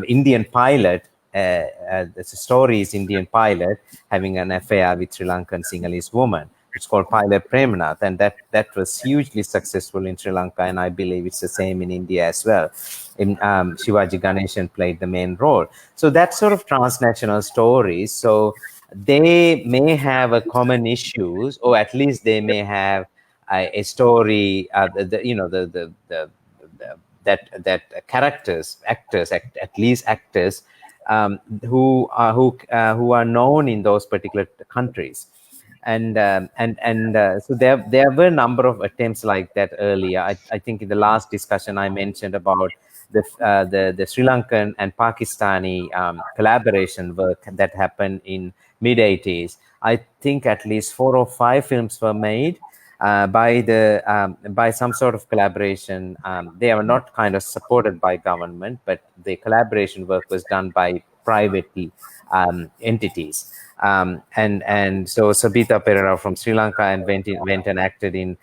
Indian pilot. The story is Indian pilot having an affair with Sri Lankan Sinhalese woman. It's called Pilot Premnath, and that was hugely successful in Sri Lanka, and I believe it's the same in India as well. In Shivaji Ganeshan played the main role. So that sort of transnational stories. So they may have a common issues, or at least they may have a story. That characters, actors, at least actors, who are known in those particular countries. And so there were a number of attempts like that earlier. I think in the last discussion I mentioned about the Sri Lankan and Pakistani collaboration work that happened in mid 80s. I think at least 4 or 5 films were made by some sort of collaboration. They are not kind of supported by government, but the collaboration work was done by private entities. And so Sabita Perera from Sri Lanka and went and acted in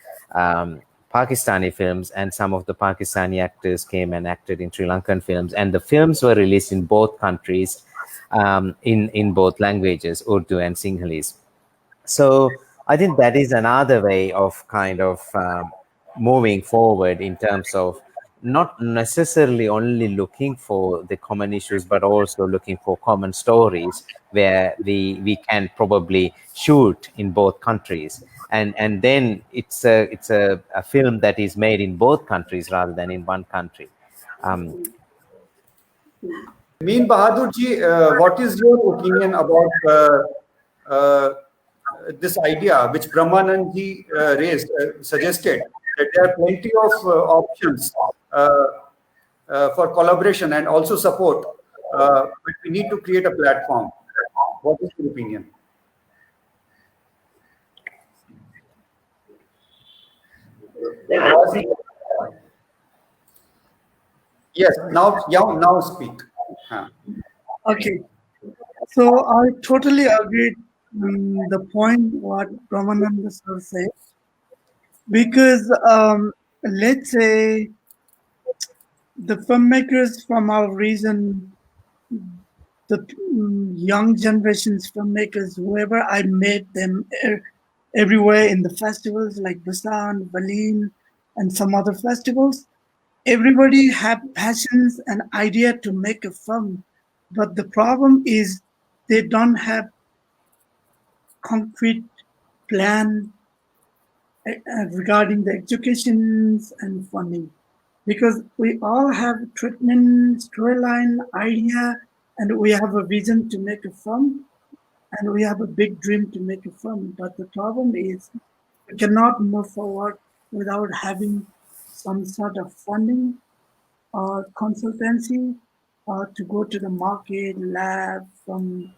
Pakistani films, and some of the Pakistani actors came and acted in Sri Lankan films, and the films were released in both countries, in both languages, Urdu and Sinhalese. So I think that is another way of kind of moving forward in terms of not necessarily only looking for the common issues, but also looking for common stories where we can probably shoot in both countries. And then it's a film that is made in both countries rather than in one country. Mean Bahadur ji, what is your opinion about this idea which Brahmanand ji suggested, that there are plenty of options for collaboration and also support, but we need to create a platform? What is your opinion? Yes, now speak. Okay, so I totally agree the point what Brahmanand sir said, because let's say the filmmakers from our region, the young generations filmmakers, whoever I met them, everywhere in the festivals like Busan, Berlin, and some other festivals. Everybody have passions and idea to make a film, but the problem is they don't have concrete plan regarding the educations and funding, because we all have treatment, storyline, idea, and we have a vision to make a film, and we have a big dream to make a film. But the problem is we cannot move forward without having some sort of funding or consultancy or to go to the market, lab, from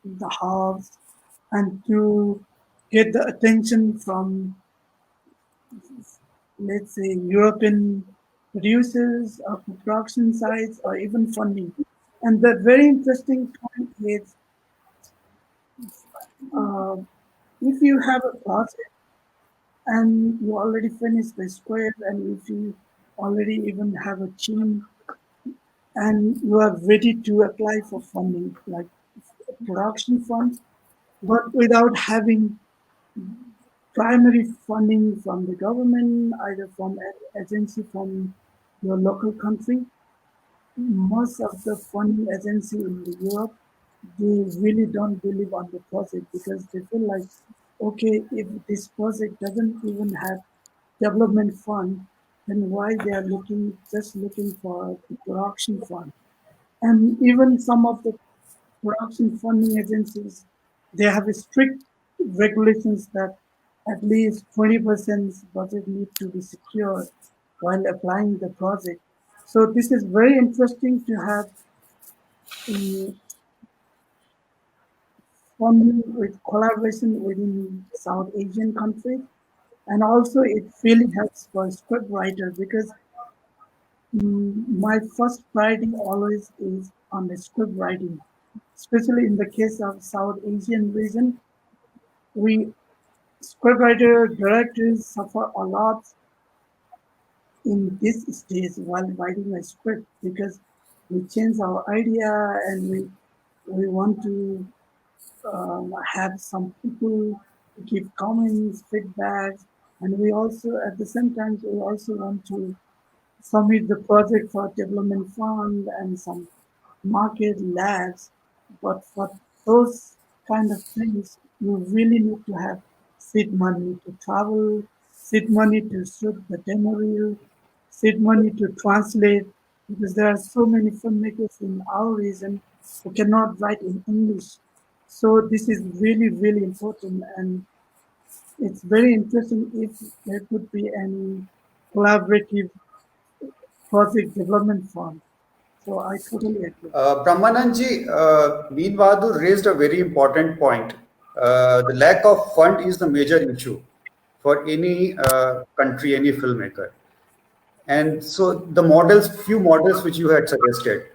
the house, and to get the attention from, let's say, European producers or production sites or even funding. And the very interesting point is uh, if you have a project and you already finished the script, and if you already even have a team and you are ready to apply for funding like production funds, but without having primary funding from the government, either from an agency from your local country, most of the funding agency in the Europe, they really don't believe on the project because they feel like, okay, if this project doesn't even have development fund, then why they are just looking for the production fund? And even some of the production funding agencies, they have strict regulations that at least 20% budget need to be secured while applying the project. So this is very interesting to have funding with collaboration within South Asian countries. And also it really helps for a script writer because my first priority always is on the script writing, especially in the case of South Asian region. We scriptwriter directors suffer a lot in this stage while writing a script because we change our idea and we want to have some people give comments, feedbacks, and we also at the same time we also want to submit the project for development fund and some market labs. But for those kind of things, you really need to have seed money to travel, seed money to shoot the demo reel, seed money to translate, because there are so many filmmakers in our region who cannot write in English. So this is really, really important, and it's very interesting if there could be any collaborative project development fund. So I totally agree. Brahmanandji, Meen Bahadur raised a very important point. The lack of fund is the major issue for any country, any filmmaker. And so the models, few models which you had suggested.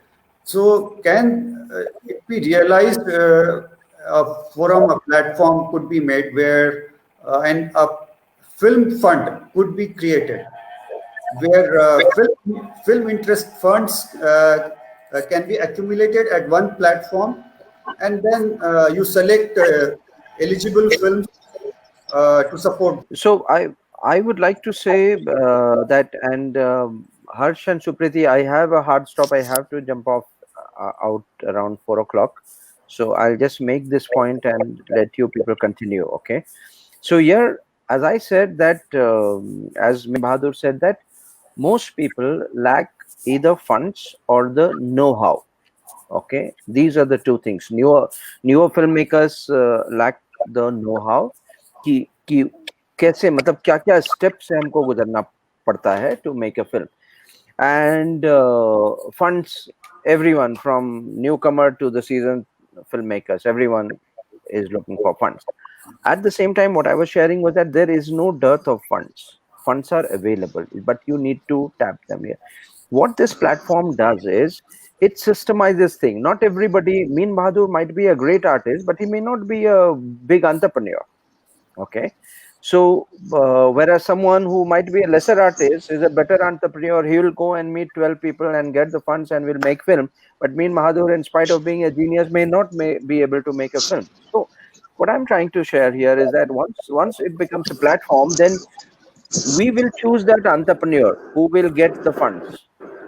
So can it be realized a forum, a platform could be made where and a film fund could be created where film interest funds can be accumulated at one platform, and then you select eligible films to support. So I would like to say that, and Harsh and Supriti, I have a hard stop. I have to jump off out around 4 o'clock. So I'll just make this point and let you people continue. Okay. So here, as I said that, as Bahadur said that, most people lack either funds or the know-how. Okay, these are the two things. Newer filmmakers lack the know-how कि कैसे मतलब क्या क्या step से हमको गुजरना पड़ता है to make a film, and funds, everyone from newcomer to the seasoned filmmakers, everyone is looking for funds. At the same time, what I was sharing was that there is no dearth of funds. Funds are available, but you need to tap them here. What this platform does is it systemizes things. Not everybody, Meen Bahadur might be a great artist, but he may not be a big entrepreneur. Okay. So, whereas someone who might be a lesser artist is a better entrepreneur, he will go and meet 12 people and get the funds and will make film. But Meen Bahadur, in spite of being a genius, may not be able to make a film. So, what I'm trying to share here is that once it becomes a platform, then we will choose that entrepreneur who will get the funds.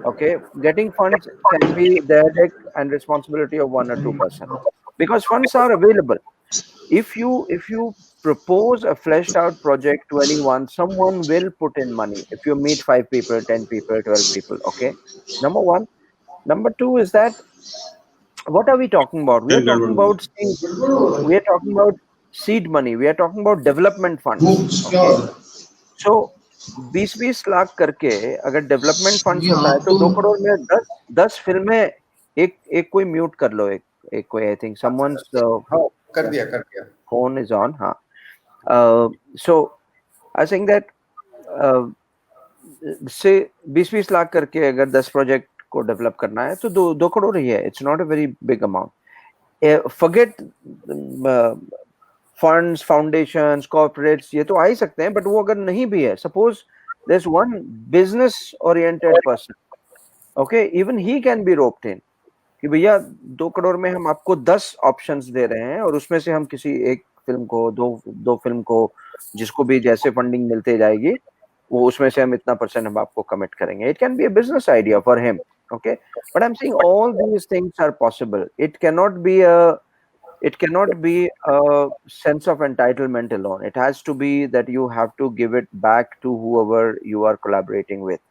Okay, getting funds can be the headache and responsibility of 1 or 2%, because funds are available. If you propose a fleshed out project to anyone, someone will put in money. If you meet 5 people, 10 people, 12 people, okay, number one. Number two is that, what are we talking about? We are talking about seed money. We are talking about development funds. Okay, so 20-20 lakh करके अगर development funds होता है तो 2 करोड़ में 10 फिल्में एक एक कोई म्यूट कर लो, एक एक कोई आई थिंक समवन्स कर दिया फोन इज ऑन. हाँ, सो आई थिंक दैट से 20-20 लाख करके अगर 10 प्रोजेक्ट को डेवलप करना है तो 2 करोड़ ही है. It's not a very big amount. Forget funds, foundations, corporates, ये तो आ ही सकते हैं, बट वो अगर नहीं भी है, suppose there is one business oriented person, okay, even he can be roped in कि भैया 2 करोड़ में हम आपको 10 ऑप्शंस दे रहे हैं और उसमें से हम किसी एक फिल्म को, दो फिल्म को, जिसको भी जैसे फंडिंग मिलते जाएगी, वो उसमें से हम इतना % हम आपको कमिट करेंगे. It can be a business idea for him. Okay, but I'm saying all these things are possible. It cannot be a sense of entitlement alone. It has to be that you have to give it back to whoever you are collaborating with.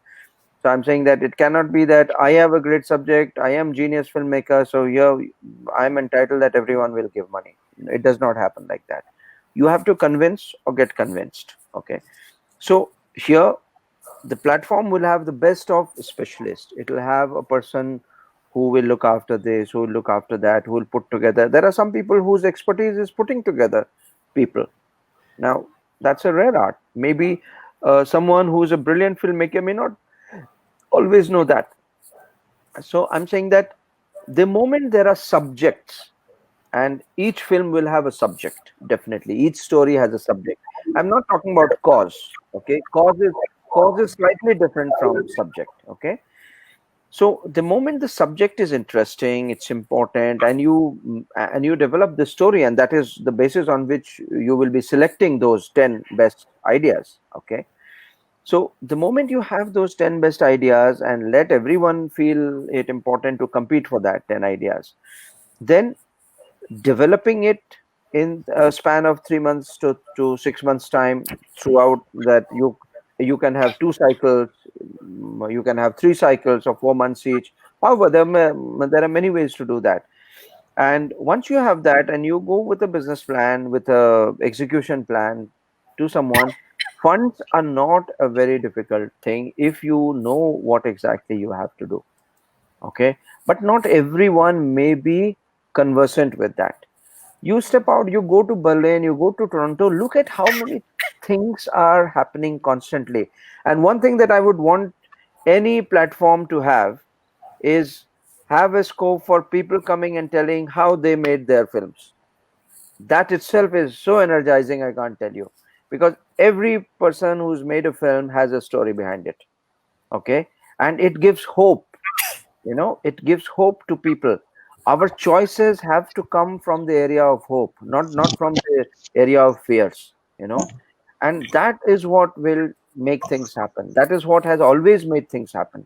So I'm saying that it cannot be that I have a great subject, I am genius filmmaker, so here I'm entitled that everyone will give money. It does not happen like that. You have to convince or get convinced. Okay, so here the platform will have the best of specialists. It will have a person who will look after this, who will look after that, who will put together. There are some people whose expertise is putting together people. Now, that's a rare art. Maybe someone who is a brilliant filmmaker may not always know that. So I'm saying that the moment there are subjects, and each film will have a subject, definitely. Each story has a subject. I'm not talking about cause. Okay, cause is slightly different from subject. Okay, so the moment the subject is interesting, it's important, and you develop the story, and that is the basis on which you will be selecting those 10 best ideas. Okay, so the moment you have those 10 best ideas and let everyone feel it important to compete for that 10 ideas, then developing it in a span of 3 months to 6 months time, throughout that you can have 2 cycles, you can have 3 cycles of 4 months each. However, there are many ways to do that. And once you have that and you go with a business plan, with a execution plan to someone, funds are not a very difficult thing if you know what exactly you have to do. Okay, but not everyone may be conversant with that. You step out, you go to Berlin, you go to Toronto, look at how many things are happening constantly. And one thing that I would want any platform to have is have a scope for people coming and telling how they made their films. That itself is so energizing, I can't tell you, because every person who's made a film has a story behind it. Okay, and it gives hope. It gives hope to people. Our choices have to come from the area of hope, not from the area of fears. And that is what will make things happen. That is what has always made things happen.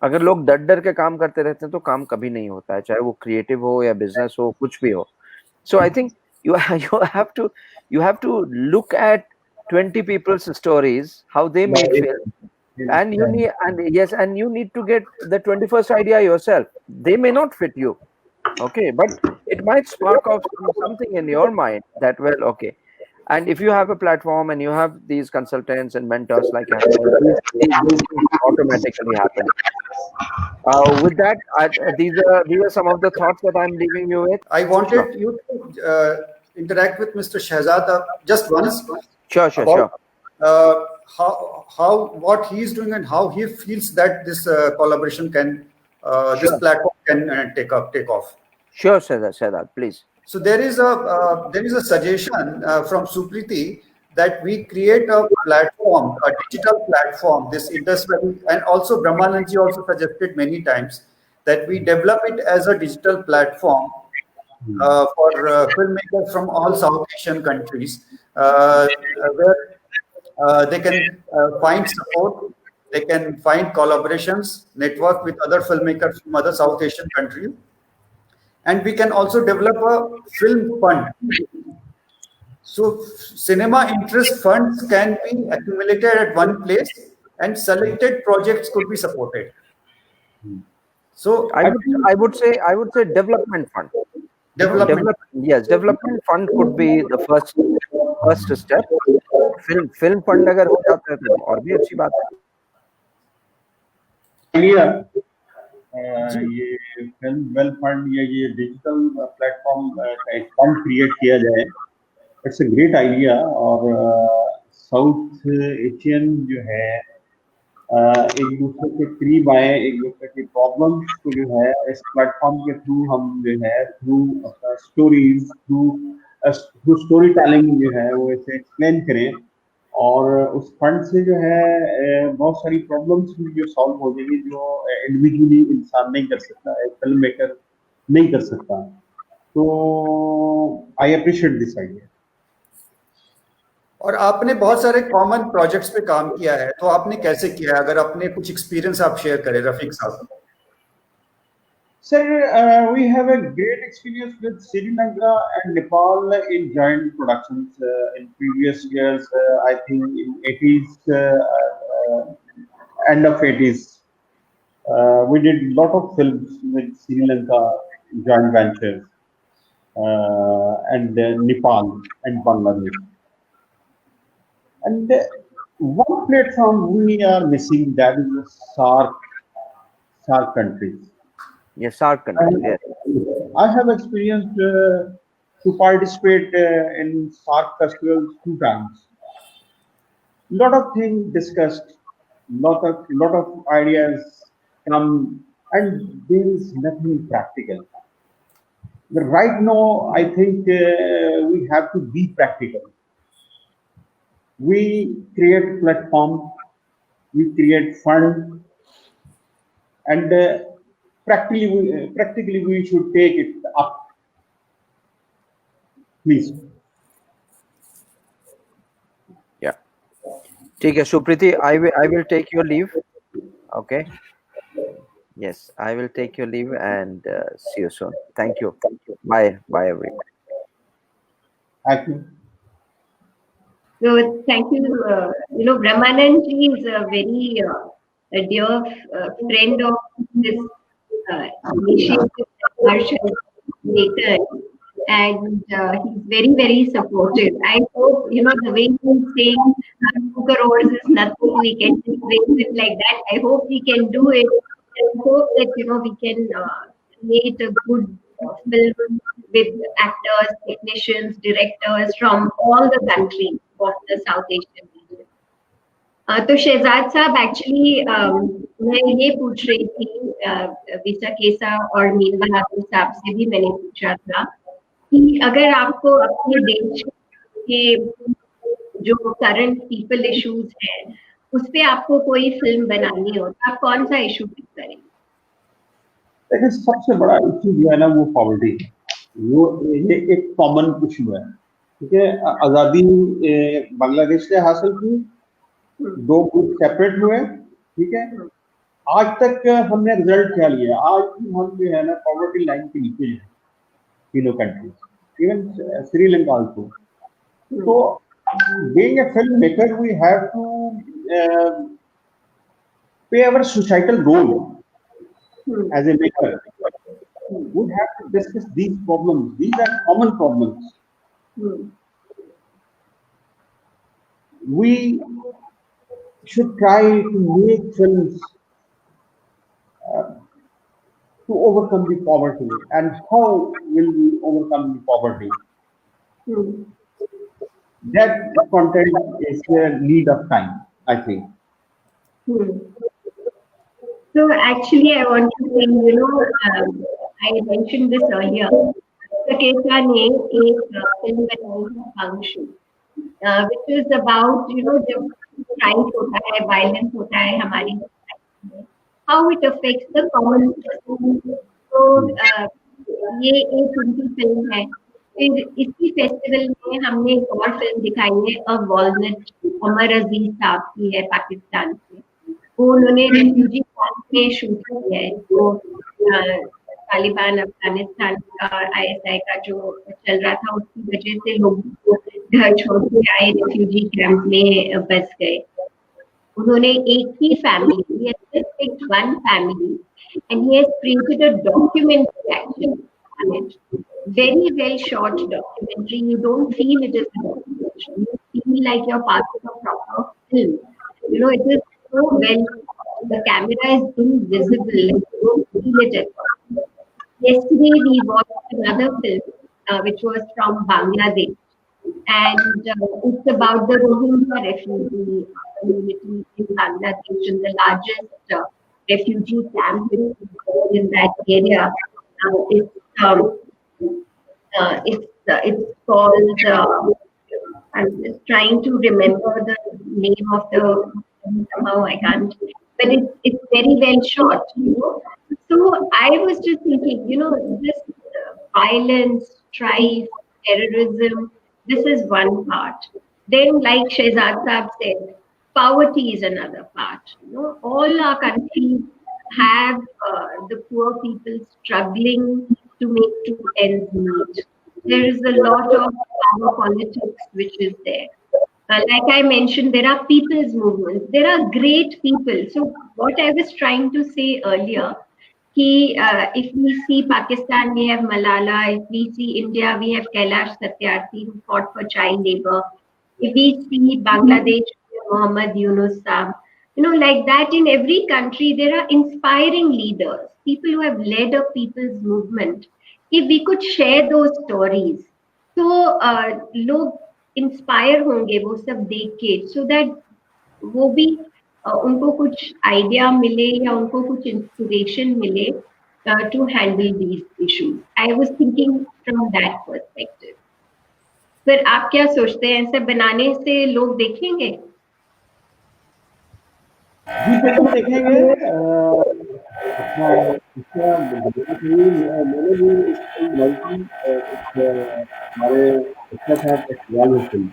अगर लोग डर के काम करते रहते हैं तो काम कभी नहीं होता है, चाहे वो क्रिएटिव हो या बिजनेस हो, कुछ भी हो. So I think you have to look at 20 people's stories, how they made film, and you need to get the 21st idea yourself. They may not fit you, okay, but it might spark off something in your mind that, well, okay. And if you have a platform and you have these consultants and mentors like these automatically happen. With that, these are some of the thoughts that I'm leaving you with. I wanted you to interact with Mr. Shehzad just once. Sure. How what he is doing and how he feels that this collaboration can this platform can take off. Sure, Shehzad, please. So there is a suggestion from Supriti that we create a platform, a digital platform, this Indus Valley, and also Brahmanand ji also suggested many times that we develop it as a digital platform for filmmakers from all South Asian countries, where they can find support, they can find collaborations, network with other filmmakers from other South Asian countries, and we can also develop a film fund. So cinema interest funds can be accumulated at one place and selected projects could be supported. So I would say development fund. Yes, development fund could be the first step. Film fund अगर हो जाता है तो और भी अच्छी बात है. आइडिया ये फिल्म वेल फंड या ये डिजिटल प्लेटफॉर्म का एक फंड क्रिएट किया जाए, इट्स अ ग्रेट आइडिया. और साउथ एशियन जो है एक दूसरे के करीब आए, एक दूसरे की प्रॉब्लम्स को जो है इस प्लेटफॉर्म के थ्रू हम जो है through stories through story telling जो है वो इसे एक्सप्लेन करें, और उस फंड से जो है बहुत सारी प्रॉब्लम्स भी जो सॉल्व हो जाएगी जो इंडिविजुअली इंसान नहीं कर सकता, एक फिल्म मेकर नहीं कर सकता. तो आई अप्रिशिएट दिस आइडिया. और आपने बहुत सारे कॉमन प्रोजेक्ट्स पे काम किया है, तो आपने कैसे किया है? अगर अपने कुछ एक्सपीरियंस आप शेयर करें रफीक साहब. Sir, we have a great experience with Sri Lanka and Nepal in joint productions in previous years. I think in 80s, end of 80s, we did a lot of films with Sri Lanka joint ventures and Nepal and Bangladesh. And one platform we are missing, that is the SAARC countries. Yes, SAARC countries. Yes. I have experienced to participate in SAARC festivals 2 times. Lot of things discussed, lot of ideas come, and there is nothing practical. But right now, I think we have to be practical. We create platform, we create fund, and practically we should take it up. Please. Yeah. ठीक है Supriti, I will take your leave. Okay. Yes, I will take your leave and see you soon. Thank you. Bye everyone. Thank you. So thank you. Brahmanand ji is a very dear friend of this initiative that Harsh has taken, and he's very, very supportive. I hope, the way he's saying 2 crores is nothing, we can just raise it like that. I hope we can do it. I hope that, we can create a good film with actors, technicians, directors from all the countries of the South Asian region. तो शहजाद साहब, actually मैं ये पूछ रही थी विसाकेसा और मीर बहादुर साहब से भी मैंने पूछा था कि अगर आपको अपने देश के जो करंट पीपल इश्यूज हैं उस पे आपको कोई फिल्म बनानी हो तो आप कौन सा इशू पिक करेंगे? देखिए, सबसे बड़ा इशू जो है ना वो पॉवर्टी, वो ये एक कॉमन इशू है. ठीक है, आज़ादी बांग्लादेश ने हासिल की, 2 ग्रुप सेपरेट हुए. ठीक है, आज तक हमने रिजल्ट क्या लिया? आज हम जो है ना पॉवर्टी लाइन के नीचे हैं तीनों कंट्रीज, इवन श्रीलंका आल्सो. तो being a filmmaker, we have to play our societal role as a maker. We have to discuss these problems. These are common problems. We should try to make films to overcome the poverty. And how will we overcome the poverty? That content is a need of time, I think. So actually, I want to say, I mentioned this earlier. Visakesa ने एक film बनाई function, which is about जब crime होता है, violence होता है हमारी society में, how it affects the common person. So ये एक उनकी फिल्म है। फिर इसी फेस्टिवल में हमने एक और फिल्म दिखाई है, अ वॉलनट, उमर अजीज साहब की है, पाकिस्तान से। वो उन्होंने रेफ्यूजी कैंप में शूट किया है। तो तालिबान अफगानिस्तान का और आईएसआई का जो चल रहा था, उसकी वजह से लोग घर छोड़ के आए, रेफ्यूजी कैंप में बस गए। उन्होंने एक ही family, he has just picked one family and he has created a documentary actually on it. Very well shot documentary. You don't feel it is a documentary. You feel like you're part of a proper film. You know, it is so well, the camera is invisible, like you don't feel it at all. Yesterday we watched another film which was from Bangladesh, and it's about the Rohingya refugee community in Bangladesh, and the largest refugee camp in that area. It's called. I'm just trying to remember the name of the, somehow I can't. But it's very well shot, you know. So I was just thinking, you know, this violence, strife, terrorism, this is one part. Then, like Shehzad Saab said, poverty is another part. You know, all our countries have the poor people struggling to make two ends meet. There is a lot of power politics which is there. Like I mentioned, there are people's movements. There are great people. So what I was trying to say earlier, if we see Pakistan, we have Malala. If we see India, we have Kailash Satyarthi who fought for child labor. If we see Bangladesh, we have Muhammad Yunus Saab. You know, like that in every country, there are inspiring leaders, people who have led a people's movement. If we could share those stories, तो लोग inspire होंगे वो सब देख के, so that वो भी उनको कुछ आइडिया मिले या उनको कुछ इंस्पिरेशन मिले to handle these issues. I was thinking from that perspective. फिर आप क्या सोचते हैं, ऐसे बनाने से लोग देखेंगे? जी बिल्कुल देखेंगे. मैंने भी हमारे फिल्म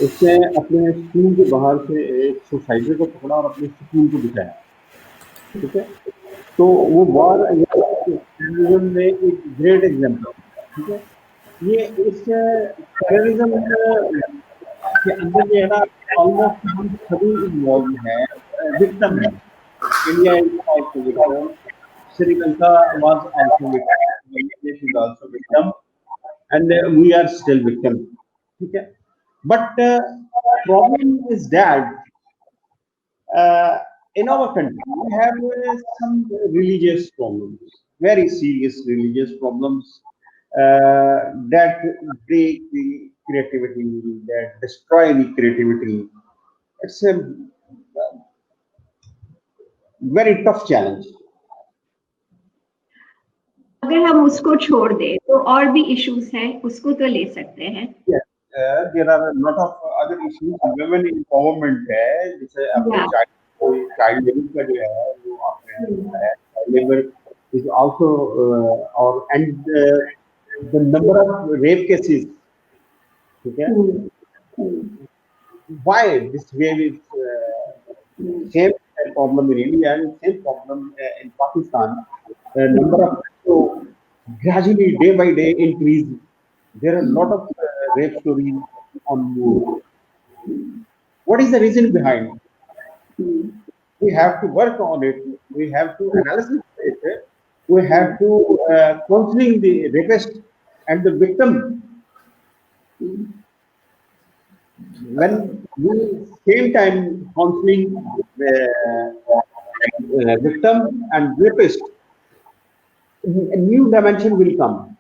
उसने अपने स्कूल के बाहर से एक सोसाइटी को पकड़ा और अपने स्कूल को दिखाया. ठीक है, तो वो बार टेररिज्म में एक ग्रेट एग्जाम्पल. ठीक है, ये इस टेररिज्म के अंदर जो है ना, ऑलमोस्ट हम सभी इन्वॉल्व हैं, विक्टिम है. India is also victim, Sri Lanka was also victim, Bangladesh is also victim, and we are still victim. ठीक है, but problem is that in our country we have some religious problems, very serious religious problems that break the creativity, that destroy the creativity. It's a very tough challenge. अगर हम उसको छोड़ दें तो और भी इश्यूज हैं, उसको तो ले सकते हैं. Yes. There are a lot of other issues. Women empowerment है, जैसे अपने child labor का जो है वो आपने है, child labor is also और and the number of rape cases. ठीक है, why this wave is same problem in India and same problem in Pakistan. The number of people gradually day by day increase. There are a lot of rape stories on news. What is the reason behind? We have to work on it. We have to analyze it. We have to counseling the rapist and the victim. When we same time counseling the victim and rapist, a new dimension will come.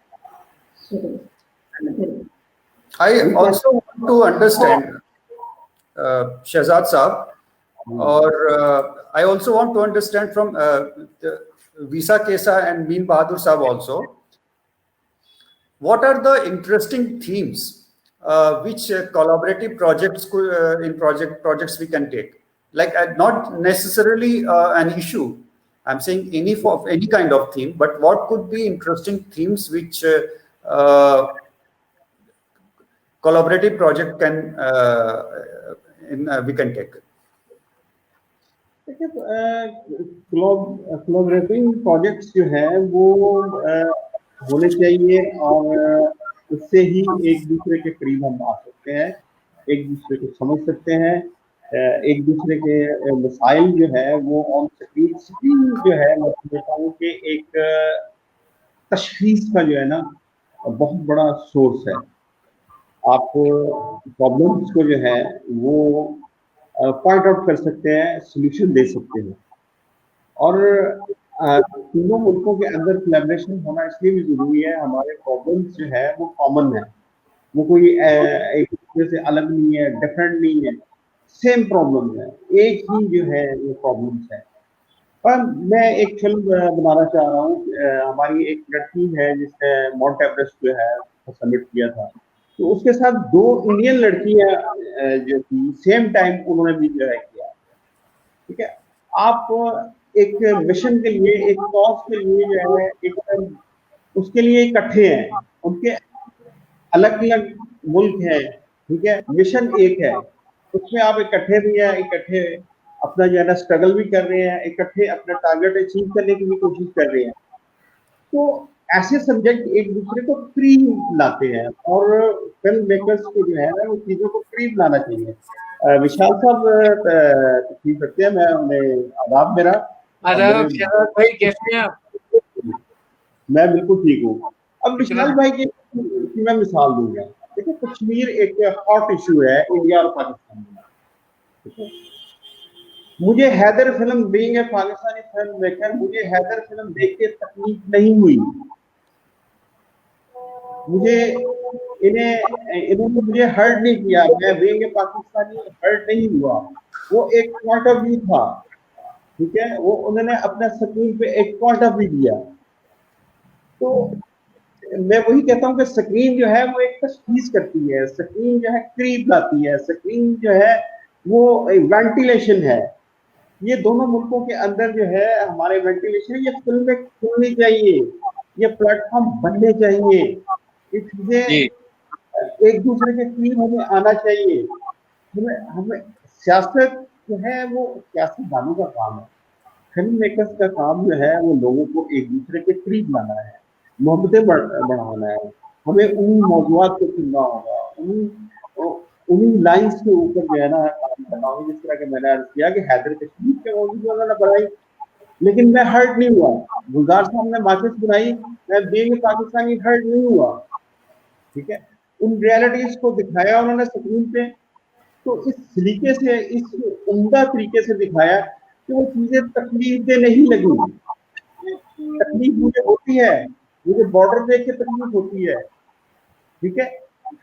I also want to understand, Shehzad Saab, or I also want to understand from Visakesa and Bahadur Saab also, what are the interesting themes which collaborative projects projects we can take? Like not necessarily an issue. I'm saying any kind of theme, but what could be interesting themes which collaborative project can we can take? देखिए collaborating projects जो है वो होने चाहिए और उससे ही एक दूसरे के करीब हम आ सकते हैं, एक दूसरे को समझ सकते हैं, एक दूसरे के मसाइल जो है वो ऑन स्क्रीन जो है मैं समझता हूँ कि एक तशखीस का जो है ना बहुत बड़ा सोर्स है। आप प्रॉब्लम्स को जो है वो पॉइंट आउट कर सकते हैं, सोल्यूशन दे सकते हैं। और तीनों मुल्कों के अंदर कोलैबोरेशन होना इसलिए भी जरूरी है, हमारे प्रॉब्लम्स जो है वो कॉमन है, वो कोई एक दूसरे से अलग नहीं है, डिफरेंट नहीं है, सेम प्रॉब्लम है, एक ही जो है वो प्रॉब्लम्स है। पर मैं एक फिल्म बनाना चाह रहा हूँ। हमारी एक लड़की है जिसने माउंट एवरेस्ट जो है सबमिट किया था, तो उसके साथ 2 इंडियन लड़कियां जो थी सेम टाइम उन्होंने भी जो है किया। ठीक है, आप एक मिशन के लिए, एक कॉज के लिए जो है एक उसके लिए इकट्ठे हैं, उनके अलग अलग मुल्क हैं, ठीक है, मिशन एक है, उसमें आप इकट्ठे भी हैं, इकट्ठे अपना जो है ना स्ट्रगल भी कर रहे हैं, इकट्ठे अपना टारगेट अचीव करने की भी कोशिश कर रहे हैं। तो ऐसे सब्जेक्ट एक दूसरे को करीब लाते हैं और फिल्म मेकर्स को जो है ना वो चीजों को करीब लाना चाहिए। विशाल साहब तशरीफ रखते हैं, मैं उन्हें आदाब मेरा। आदाब शहजाद भाई, कैसे हैं आप? मैं बिल्कुल ठीक हूँ। अब विशाल भाई की मैं मिसाल दूंगा। देखिए, कश्मीर एक हॉट इशू है इंडिया और पाकिस्तान में। मुझे Haider film, being a Pakistani film maker, मुझे हैदर फिल्म देख के तकलीफ नहीं हुई। इन्होंने मुझे हर्ट नहीं किया, मैं बीइंग ए पाकिस्तानी हर्ट नहीं हुआ। वो एक पॉइंट ऑफ व्यू था, ठीक है, वो उन्होंने अपना स्क्रीन पे एक पॉइंट ऑफ व्यू दिया। तो मैं वही कहता हूँ कि स्क्रीन जो है वो एक तशखीस करती है, स्क्रीन जो है करीब लाती है, स्क्रीन जो है वो वेंटिलेशन है। ये दोनों मुल्कों के अंदर जो है हमारे वेंटिलेशन, ये फिल्में खुलनी चाहिए, ये प्लेटफॉर्म बनने चाहिए, ये चीजें एक दूसरे के करीब हमें आना चाहिए। हमें सियासत जो है वो सियासतदानों का काम है, फिल्म मेकर्स का काम जो है वो लोगों को एक दूसरे के करीब लाना है, मोहब्बतें बढ़ाना है। हमें उन मौजूद को चुनना होगा, उन्हीं लाइंस के ऊपर जो है ना काम करना होगा। जिस तरह के मैंने अर्ज किया कि हैदर कश्मीर के मौजूद उन्होंने बढ़ाई, लेकिन मैं हर्ट नहीं हुआ। गुलजार साहब ने माचिस बनाई, मैं बीइंग पाकिस्तानी हर्ट नहीं हुआ। ठीक है, उन रियलिटीज को दिखाया उन्होंने स्क्रीन पे, तो इस तरीके से, इस उम्दा तरीके से दिखाया कि वो चीजें तकलीफ दे नहीं लगी। तकलीफ मुझे होती है, मुझे बॉर्डर देख के तकलीफ होती है, ठीक है।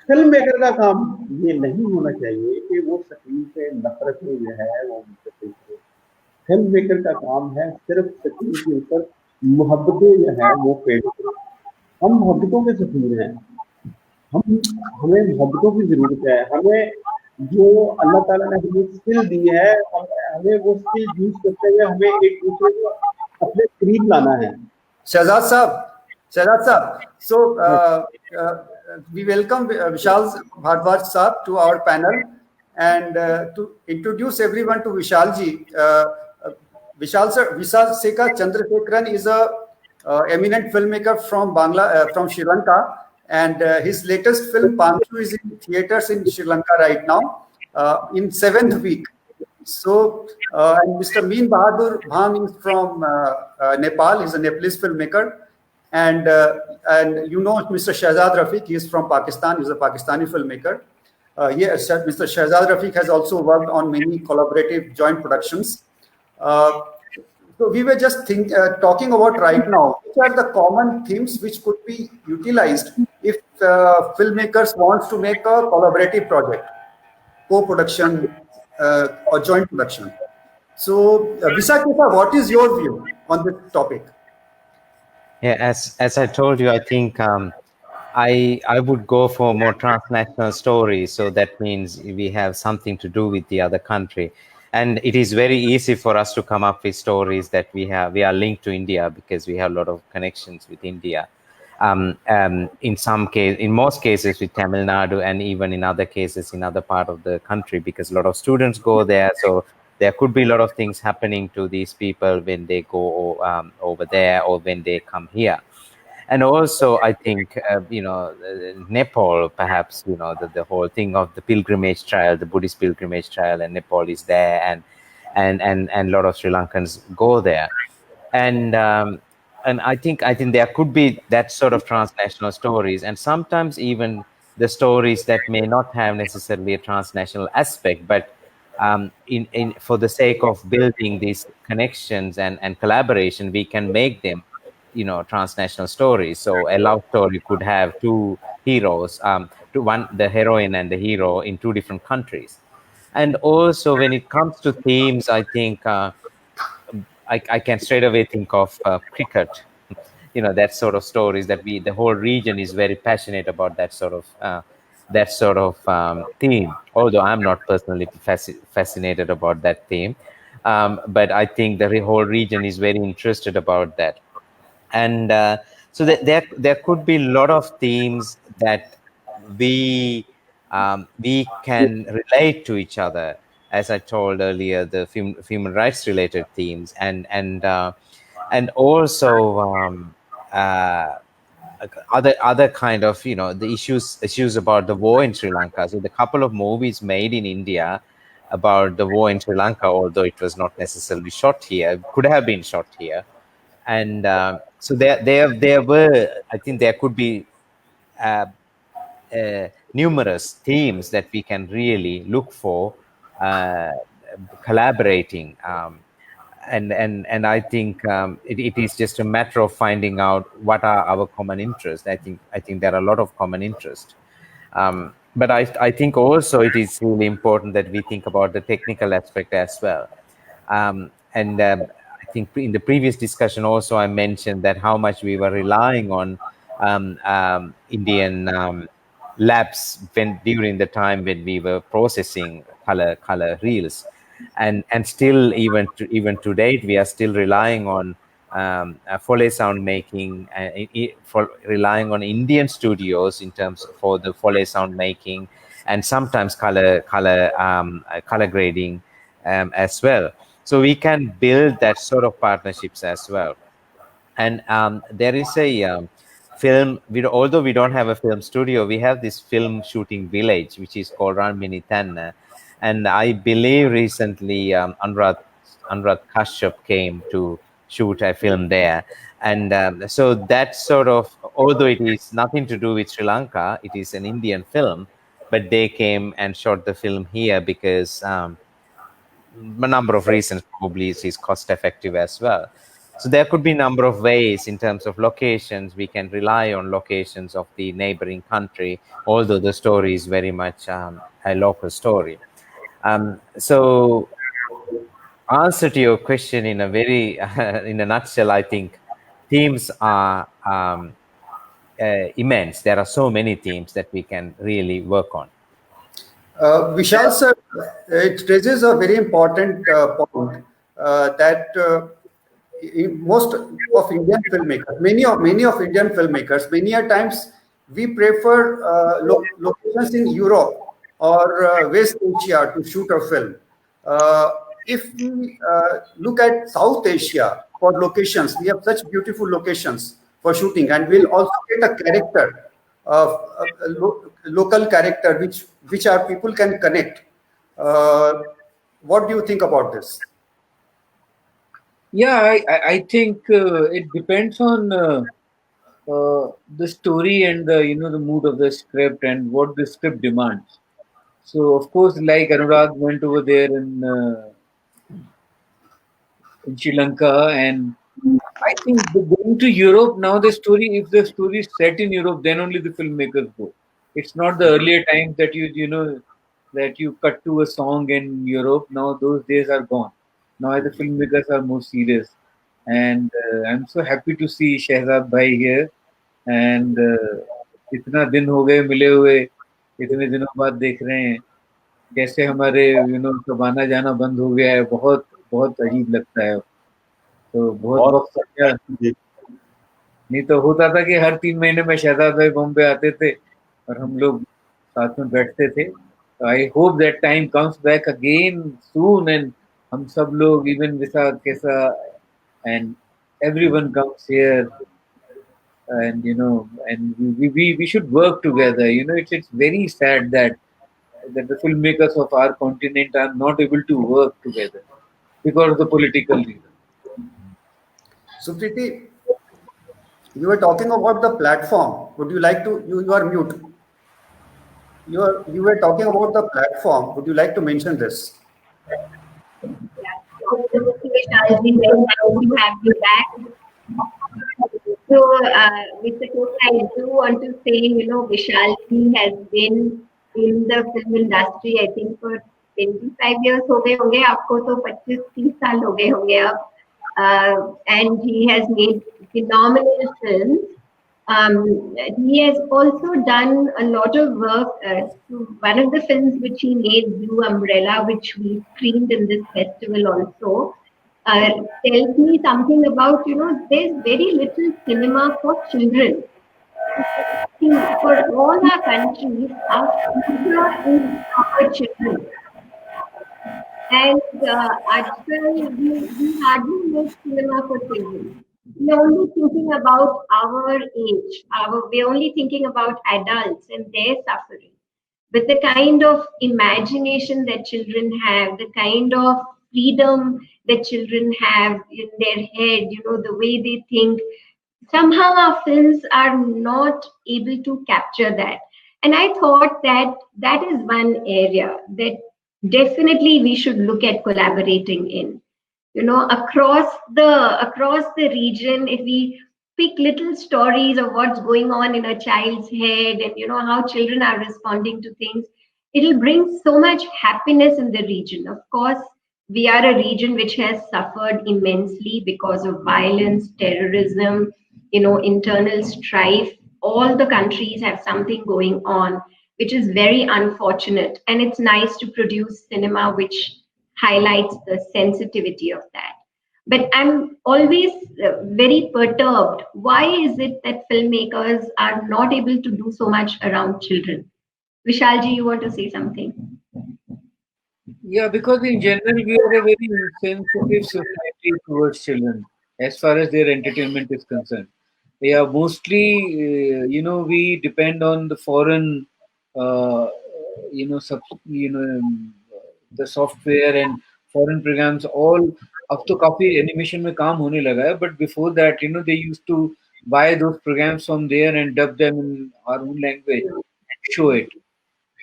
फिल्म मेकर का काम ये नहीं होना चाहिए कि वो स्क्रीन पे नफरत में जो है वो। फिल्म मेकर का काम है सिर्फ स्क्रीन के ऊपर मोहब्बतें जो है वो पेश करें। हम मोहब्बतों के शकीन हैं, हमें मोहब्बतों की जरूरत है। हमें जो अल्लाह ताला ने हमें स्किल दी है, हमें वो स्किल यूज करते हुए हमें एक दूसरे को अपने करीब लाना है। Shehzad Saab, so we welcome Vishal Bhardwaj Saab to our panel, and to introduce everyone to Vishal ji. Visakesa Chandrasekaram is a eminent filmmaker from Sri Lanka, and his latest film Panchu is in theaters in Sri Lanka right now, in 7th week. So, and Mr. Bahadur Bham is from Nepal. He's a Nepalese filmmaker, and you know Mr. Shehzad Rafique. He is from Pakistan. He's a Pakistani filmmaker. Yes, Mr. Shehzad Rafique has also worked on many collaborative joint productions. So we were just talking about right now, which are the common themes which could be utilized if filmmakers want to make a collaborative project, co-production or joint production. So Visakesa, what is your view on this topic? Yeah, as I told you, I think I would go for more transnational stories. So that means we have something to do with the other country. And it is very easy for us to come up with stories that we are linked to India because we have a lot of connections with India. In most cases with Tamil Nadu, and even in other cases in other part of the country, because a lot of students go there. So there could be a lot of things happening to these people when they go over there or when they come here. And also, I think, Nepal, perhaps, the whole thing of the pilgrimage trail, the Buddhist pilgrimage trail, and Nepal is there, and a lot of Sri Lankans go there. And I think there could be that sort of transnational stories, and sometimes even the stories that may not have necessarily a transnational aspect, but in for the sake of building these connections and collaboration, we can make them transnational stories. So a love story could have two heroes, the heroine and the hero in two different countries. And also when it comes to themes, I think I can straight away think of cricket, that sort of stories that the whole region is very passionate about that sort of theme, although I'm not personally fascinated about that theme. But I think the whole region is very interested about that. And so there could be a lot of themes that we can relate to each other, as I told earlier, the human rights related themes, and also other kind of the issues about the war in Sri Lanka. So the couple of movies made in India about the war in Sri Lanka, although it was not necessarily shot here, could have been shot here. And so there were, I think there could be numerous themes that we can really look for collaborating, and I think it is just a matter of finding out what are our common interests. I think there are a lot of common interests, but I think also it is really important that we think about the technical aspect as well. And I think in the previous discussion also I mentioned that how much we were relying on Indian labs during the time when we were processing color reels, and still even to date we are still relying on Foley sound making, for relying on Indian studios in terms for the Foley sound making, and sometimes color grading as well. So we can build that sort of partnerships as well. And there is a film, although we don't have a film studio, we have this film shooting village, which is called Ranmini Tanna. And I believe recently Anurag Kashyap came to shoot a film there. And so that sort of, although it is nothing to do with Sri Lanka, it is an Indian film, but they came and shot the film here because a number of reasons. Probably it is cost effective as well. So there could be a number of ways in terms of locations. We can rely on locations of the neighboring country, although the story is very much a local story. So answer to your question in a very in a nutshell, I think themes are immense. There are so many themes that we can really work on. Vishal sir, it raises a very important point that most of Indian filmmakers, many of Indian filmmakers, many a times we prefer locations in Europe or West Asia to shoot a film. If we look at South Asia for locations, we have such beautiful locations for shooting, and we'll also get a character, local character, which our people can connect. What do you think about this? Yeah, I think it depends on the story and the mood of the script and what the script demands. So of course, like Anurag went over there in Sri Lanka, and I think going to Europe now, if the story is set in Europe, then only the filmmakers go. It's not the earlier times that that you cut to a song in Europe. Now those days are gone. Now the filmmakers are more serious, and I'm so happy to see Shehzad bhai here. And इतना दिन हो गए मिले हुए, इतने दिनों बाद देख रहे हैं. कैसे हमारे सब आना जाना बंद हो गया है, बहुत बहुत अजीब लगता है। तो बहुत वक्त हो गया। नहीं तो होता था कि हर 3 महीने में शहजाद भाई बॉम्बे आते थे और हम लोग साथ में बैठते थे। तो I hope that time comes back again soon, and हम सब लोग, इवन विसाखेसा and everyone comes here, and we should work together. It's very sad that the filmmakers of our continent are not able to work together because of the political reason. Supriti, you were talking about the platform. Would you like to? You are mute. You were talking about the platform. Would you like to mention this? Vishal ji, very nice to have you back. So, Visakesa, I do want to say, Vishal ji has been in the film industry, I think, for 25 years हो गए होंगे, आपको तो 25-30 साल हो गए होंगे अब. And he has made phenomenal films. He has also done a lot of work. One of the films which he made, Blue Umbrella, which we screened in this festival also, tells me something about, there's very little cinema for children. For all our countries, our future is our children. And actually, we hardly make cinema for children. We're only thinking about our age. We're only thinking about adults and their suffering. But the kind of imagination that children have, the kind of freedom that children have in their head, the way they think, somehow our films are not able to capture that. And I thought that that is one area that definitely we should look at collaborating in. Across the region, if we pick little stories of what's going on in a child's head, and how children are responding to things, it'll bring so much happiness in the region. Of course, we are a region which has suffered immensely because of violence, terrorism, internal strife. All the countries have something going on, which is very unfortunate. And it's nice to produce cinema which highlights the sensitivity of that. But I'm always very perturbed. Why is it that filmmakers are not able to do so much around children? Vishalji, you want to say something? Yeah, because in general we are a very sensitive society towards children as far as their entertainment is concerned. They are mostly, we depend on the foreign, the software and foreign programs. All अब तो काफी animation में काम होने लगा है, but before that, they used to buy those programs from there and dub them in our own language and show it.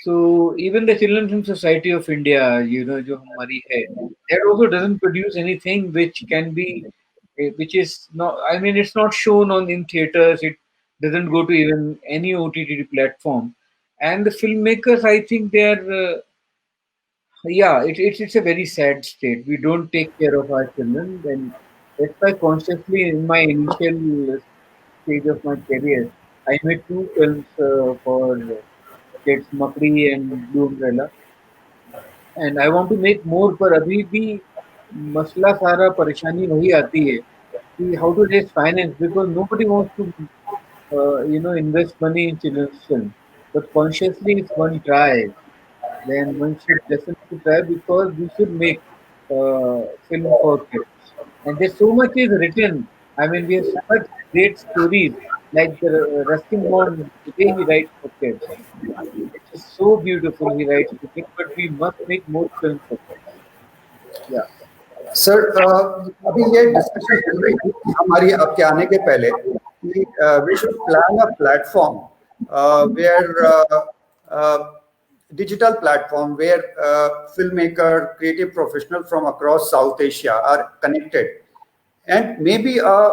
So even the Children Film Society of India, जो हमारी है, that also doesn't produce anything which can be, which is not. I mean, it's not shown in theaters. It doesn't go to even any OTT platform. And the filmmakers, I think they're, it's a very sad state. We don't take care of our children, and that's why consciously in my initial stage of my career, I made 2 films for kids, Makri and Blue Umbrella. And I want to make more, पर अभी भी मसला सारा परेशानी वही आती है कि how to raise finance, because nobody wants to invest money in children's film. But consciously, if one tries, then one should definitely try, because we should make film for kids. And there's so much is written. I mean, we have such great stories like the Rustin Bond, the way he writes for kids. It's so beautiful he writes for kids, but we must make more films for kids. Yeah. Sir अभी ये discussion चल रही थी हमारी आपके आने के पहले कि we should plan a platform where digital platform where filmmaker, creative professional from across South Asia are connected, and maybe a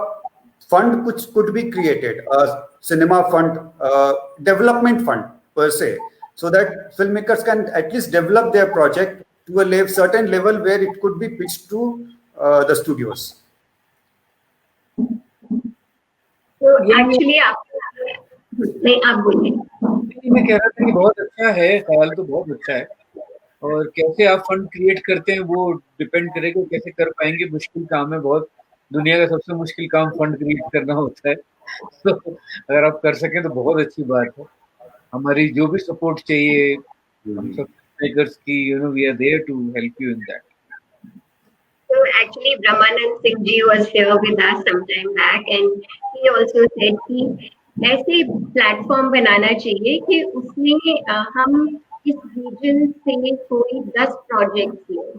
fund which could be created, a cinema fund, development fund per se, so that filmmakers can at least develop their project to a certain level where it could be pitched to the studios. So actually, नहीं आप बोलिए. मैं कह रहा था कि बहुत अच्छा है, ख्याल तो बहुत अच्छा है, और कैसे आप फंड क्रिएट करते हैं वो डिपेंड करेगा, कैसे कर पाएंगे, मुश्किल काम है बहुत। दुनिया का सबसे मुश्किल काम फंड क्रिएट करना होता है। तो अगर आप कर सकें तो बहुत अच्छी बात है। हमारी जो भी सपोर्ट चाहिए हम सब मेकर्स की, we are there to help you in that. So actually, Brahmanan Singh ji was here with us some time back, and he also said कि ऐसे प्लेटफॉर्म बनाना चाहिए कि उसमें हम इस रीजन से कोई 10 प्रोजेक्ट्स लें,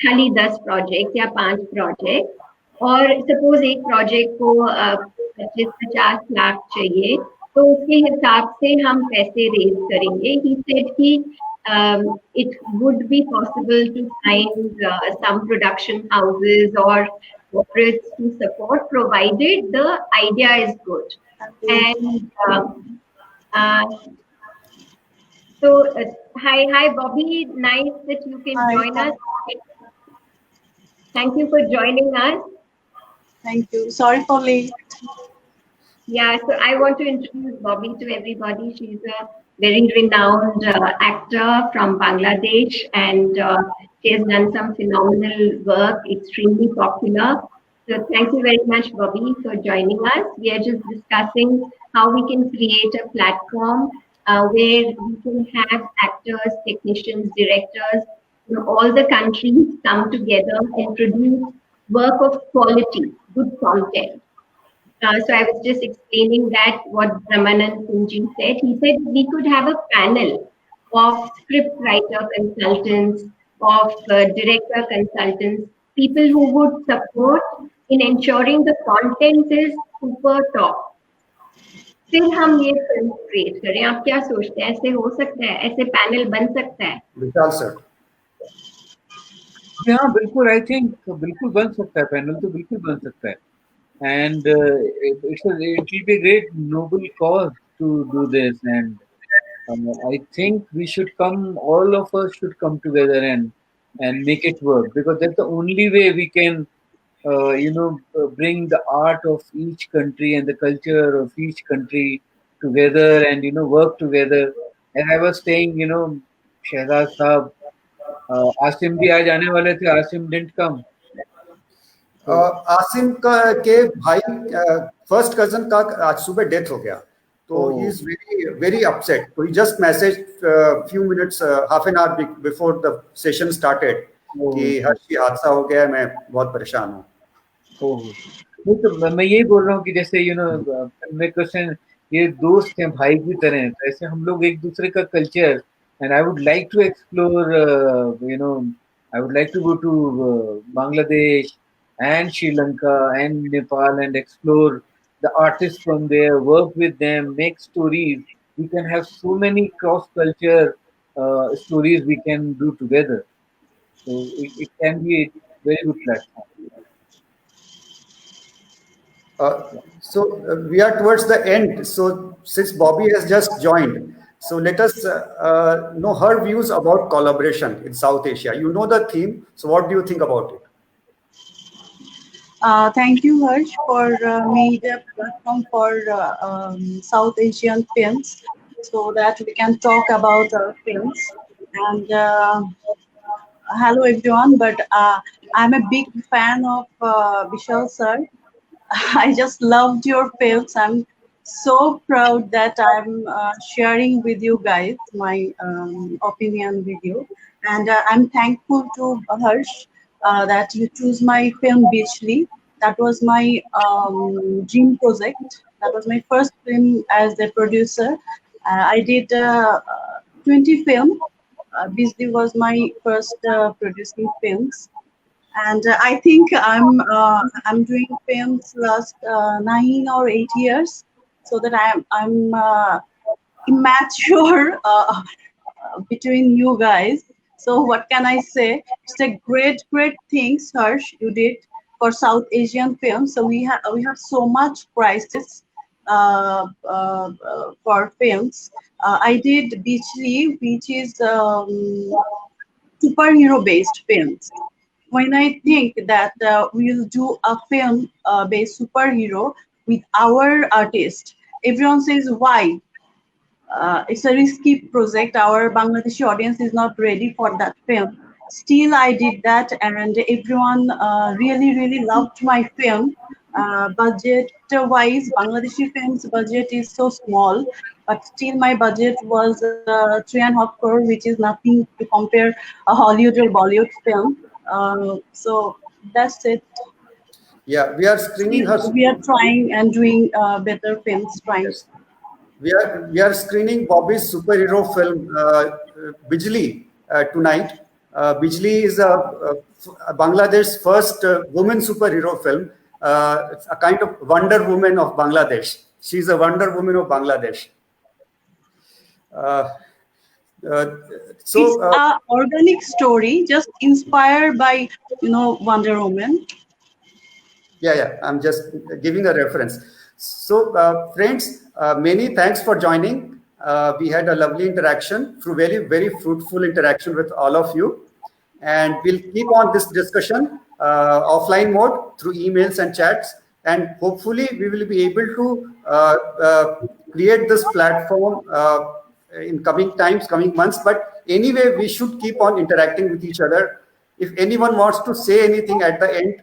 खाली 10 प्रोजेक्ट या 5 प्रोजेक्ट, और सपोज एक प्रोजेक्ट को 25-50 लाख चाहिए, तो उसके हिसाब से हम पैसे रेज करेंगे। ही सेड कि it would be possible to find some production houses or corporates to support, provided the idea is good. And so, hi Bobby, nice that you can join us. Thank you for joining us. Thank you. Sorry for late. Yeah, so I want to introduce Bobby to everybody. She's a very renowned actor from Bangladesh, and she has done some phenomenal work, extremely popular. So thank you very much, Bobby, for joining us. We are just discussing how we can create a platform where we can have actors, technicians, directors, all the countries come together and produce work of quality, good content. So I was just explaining that what Brahmanan Singh said. He said we could have a panel of script writer consultants, of director consultants, people who would support in ensuring the content is super top. फिर हम ये film create करें। आप क्या सोचते हैं, ऐसे हो सकता है, ऐसे पैनल बन सकता है? विशाल सर। हाँ बिल्कुल, आई थिंक बिल्कुल बन सकता है, पैनल तो बिल्कुल बन सकता है। And it will be a great noble cause to do this, and I think we should all of us should come together and make it work, because that's the only way we can bring the art of each country and the culture of each country together, and work together. And I was saying, Shehzad Saab, Asim bhi aaj aane wale the, Asim didn't come. Asim का के भाई first cousin का आज सुबह death हो गया, तो he is very very upset. तो he just message few minutes half an hour before the session started कि हर्ष हादसा हो गया, मैं बहुत परेशान हूँ। तो मैं यही बोल रहा हूँ कि जैसे मैं क्वेश्चन, ये दोस्त हैं, भाई की तरह हैं, तो ऐसे हम लोग एक दूसरे का culture, and I would like to explore, I would like to go to Bangladesh and Sri Lanka and Nepal and explore the artists from there, work with them, make stories. We can have so many cross-culture stories we can do together. So it can be a very good platform. We are towards the end. So since Bobby has just joined, so let us know her views about collaboration in South Asia. You know the theme. So what do you think about it? Thank you, Harsh, for made a platform for South Asian films, so that we can talk about our films. And hello everyone, but I'm a big fan of Vishal sir. I just loved your films. I'm so proud that I'm sharing with you guys my opinion with you, and I'm thankful to Harsh that you choose my film Beachly. That was my dream project. That was my first film as the producer. I did 20 films. Beachly was my first producing films, and I think I'm doing films last 9 or 8 years, so that I'm immature between you guys. So what can I say? It's a great things, Harsh, you did for South Asian films. So we have so much crisis for films. I did Beachly, which is superhero based films. When I think that we'll do a film based superhero with our artist, everyone says why? it's a risky project. Our Bangladeshi audience is not ready for that film. Still, I did that, and everyone really loved my film. Budget-wise, Bangladeshi film's budget is so small, but still my budget was 3.5 crore, which is nothing to compare a Hollywood or Bollywood film. So that's it. Yeah, we are screening her. We are trying and doing better films, trying. Yes. We are screening Bobby's superhero film Bijli tonight. Bijli is a Bangladesh's first woman superhero film. It's a kind of Wonder Woman of Bangladesh. She's a Wonder Woman of Bangladesh. It's an organic story, just inspired by Wonder Woman. Yeah. I'm just giving a reference. So, friends, many thanks for joining. We had a lovely interaction, through very fruitful interaction with all of you. And we'll keep on this discussion offline mode through emails and chats. And hopefully we will be able to create this platform in coming times, coming months. But anyway, we should keep on interacting with each other. If anyone wants to say anything at the end,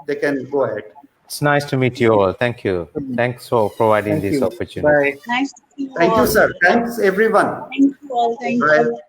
they can go ahead. It's nice to meet you all. Thank you. Thanks for providing this opportunity. Bye. Nice to see you Thank all. you, sir. Thanks, everyone. Thank you all. Thank Bye. you.